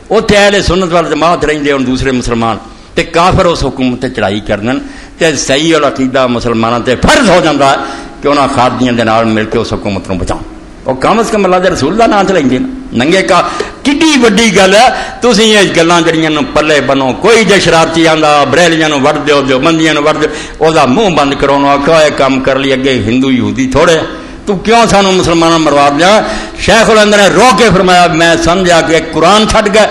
اتنے اہل سنت وال جماعت رہندے ہون دوسرے مسلمان تے کافر اس حکومت تے چڑھائی کردن تے صحیح العقیدہ مسلمانوں تے فرض ہو جاتا ہے کہ انہاں خارجیاں دے نال مل کے اس حکومت نو بچاؤ. اور کم از کم اللہ دے رسول دا نام تے لیندے ننگے کا کڈی وڈی گل ہے. تسی یہ گلاں جڑیاں نو پلے بنو, کوئی جے شرارتی آندا بریلیاں نو وڈ دیو دیوبندیاں نو وڈ دیو, او دا منہ بند کرو نو آکھا اے کام کر لی اگے ہندو یہودی تھوڑے, تو کیوں سانو مسلمانوں مروا دیا. شیخ الہند نے رو کے فرمایا میں سمجھا کہ قرآن چھٹ گئے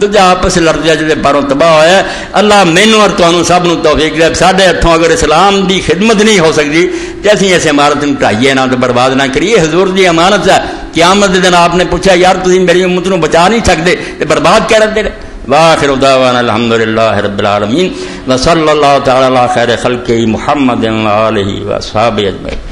دوجا آپس لڑ جائے جی پاروں تباہ ہوا ہے. اللہ مینوں اور تمہوں سب نو توفیق دے. ساڈے ہتھوں اگر اسلام دی خدمت نہیں ہو سکتی تو اسی اس عمارت نو ٹھائیے نہ تو برباد نہ کریے. حضور دی امانت ہے. قیامت دے دن آپ نے پوچھا یار تسی میری امت نو بچا نہیں سکتے تے برباد کر دے. واخر دعوانا الحمدللہ رب العالمین وصلی اللہ تعالی علی خیر خلقہ محمد و آلہ و اصحابہ اجمعین.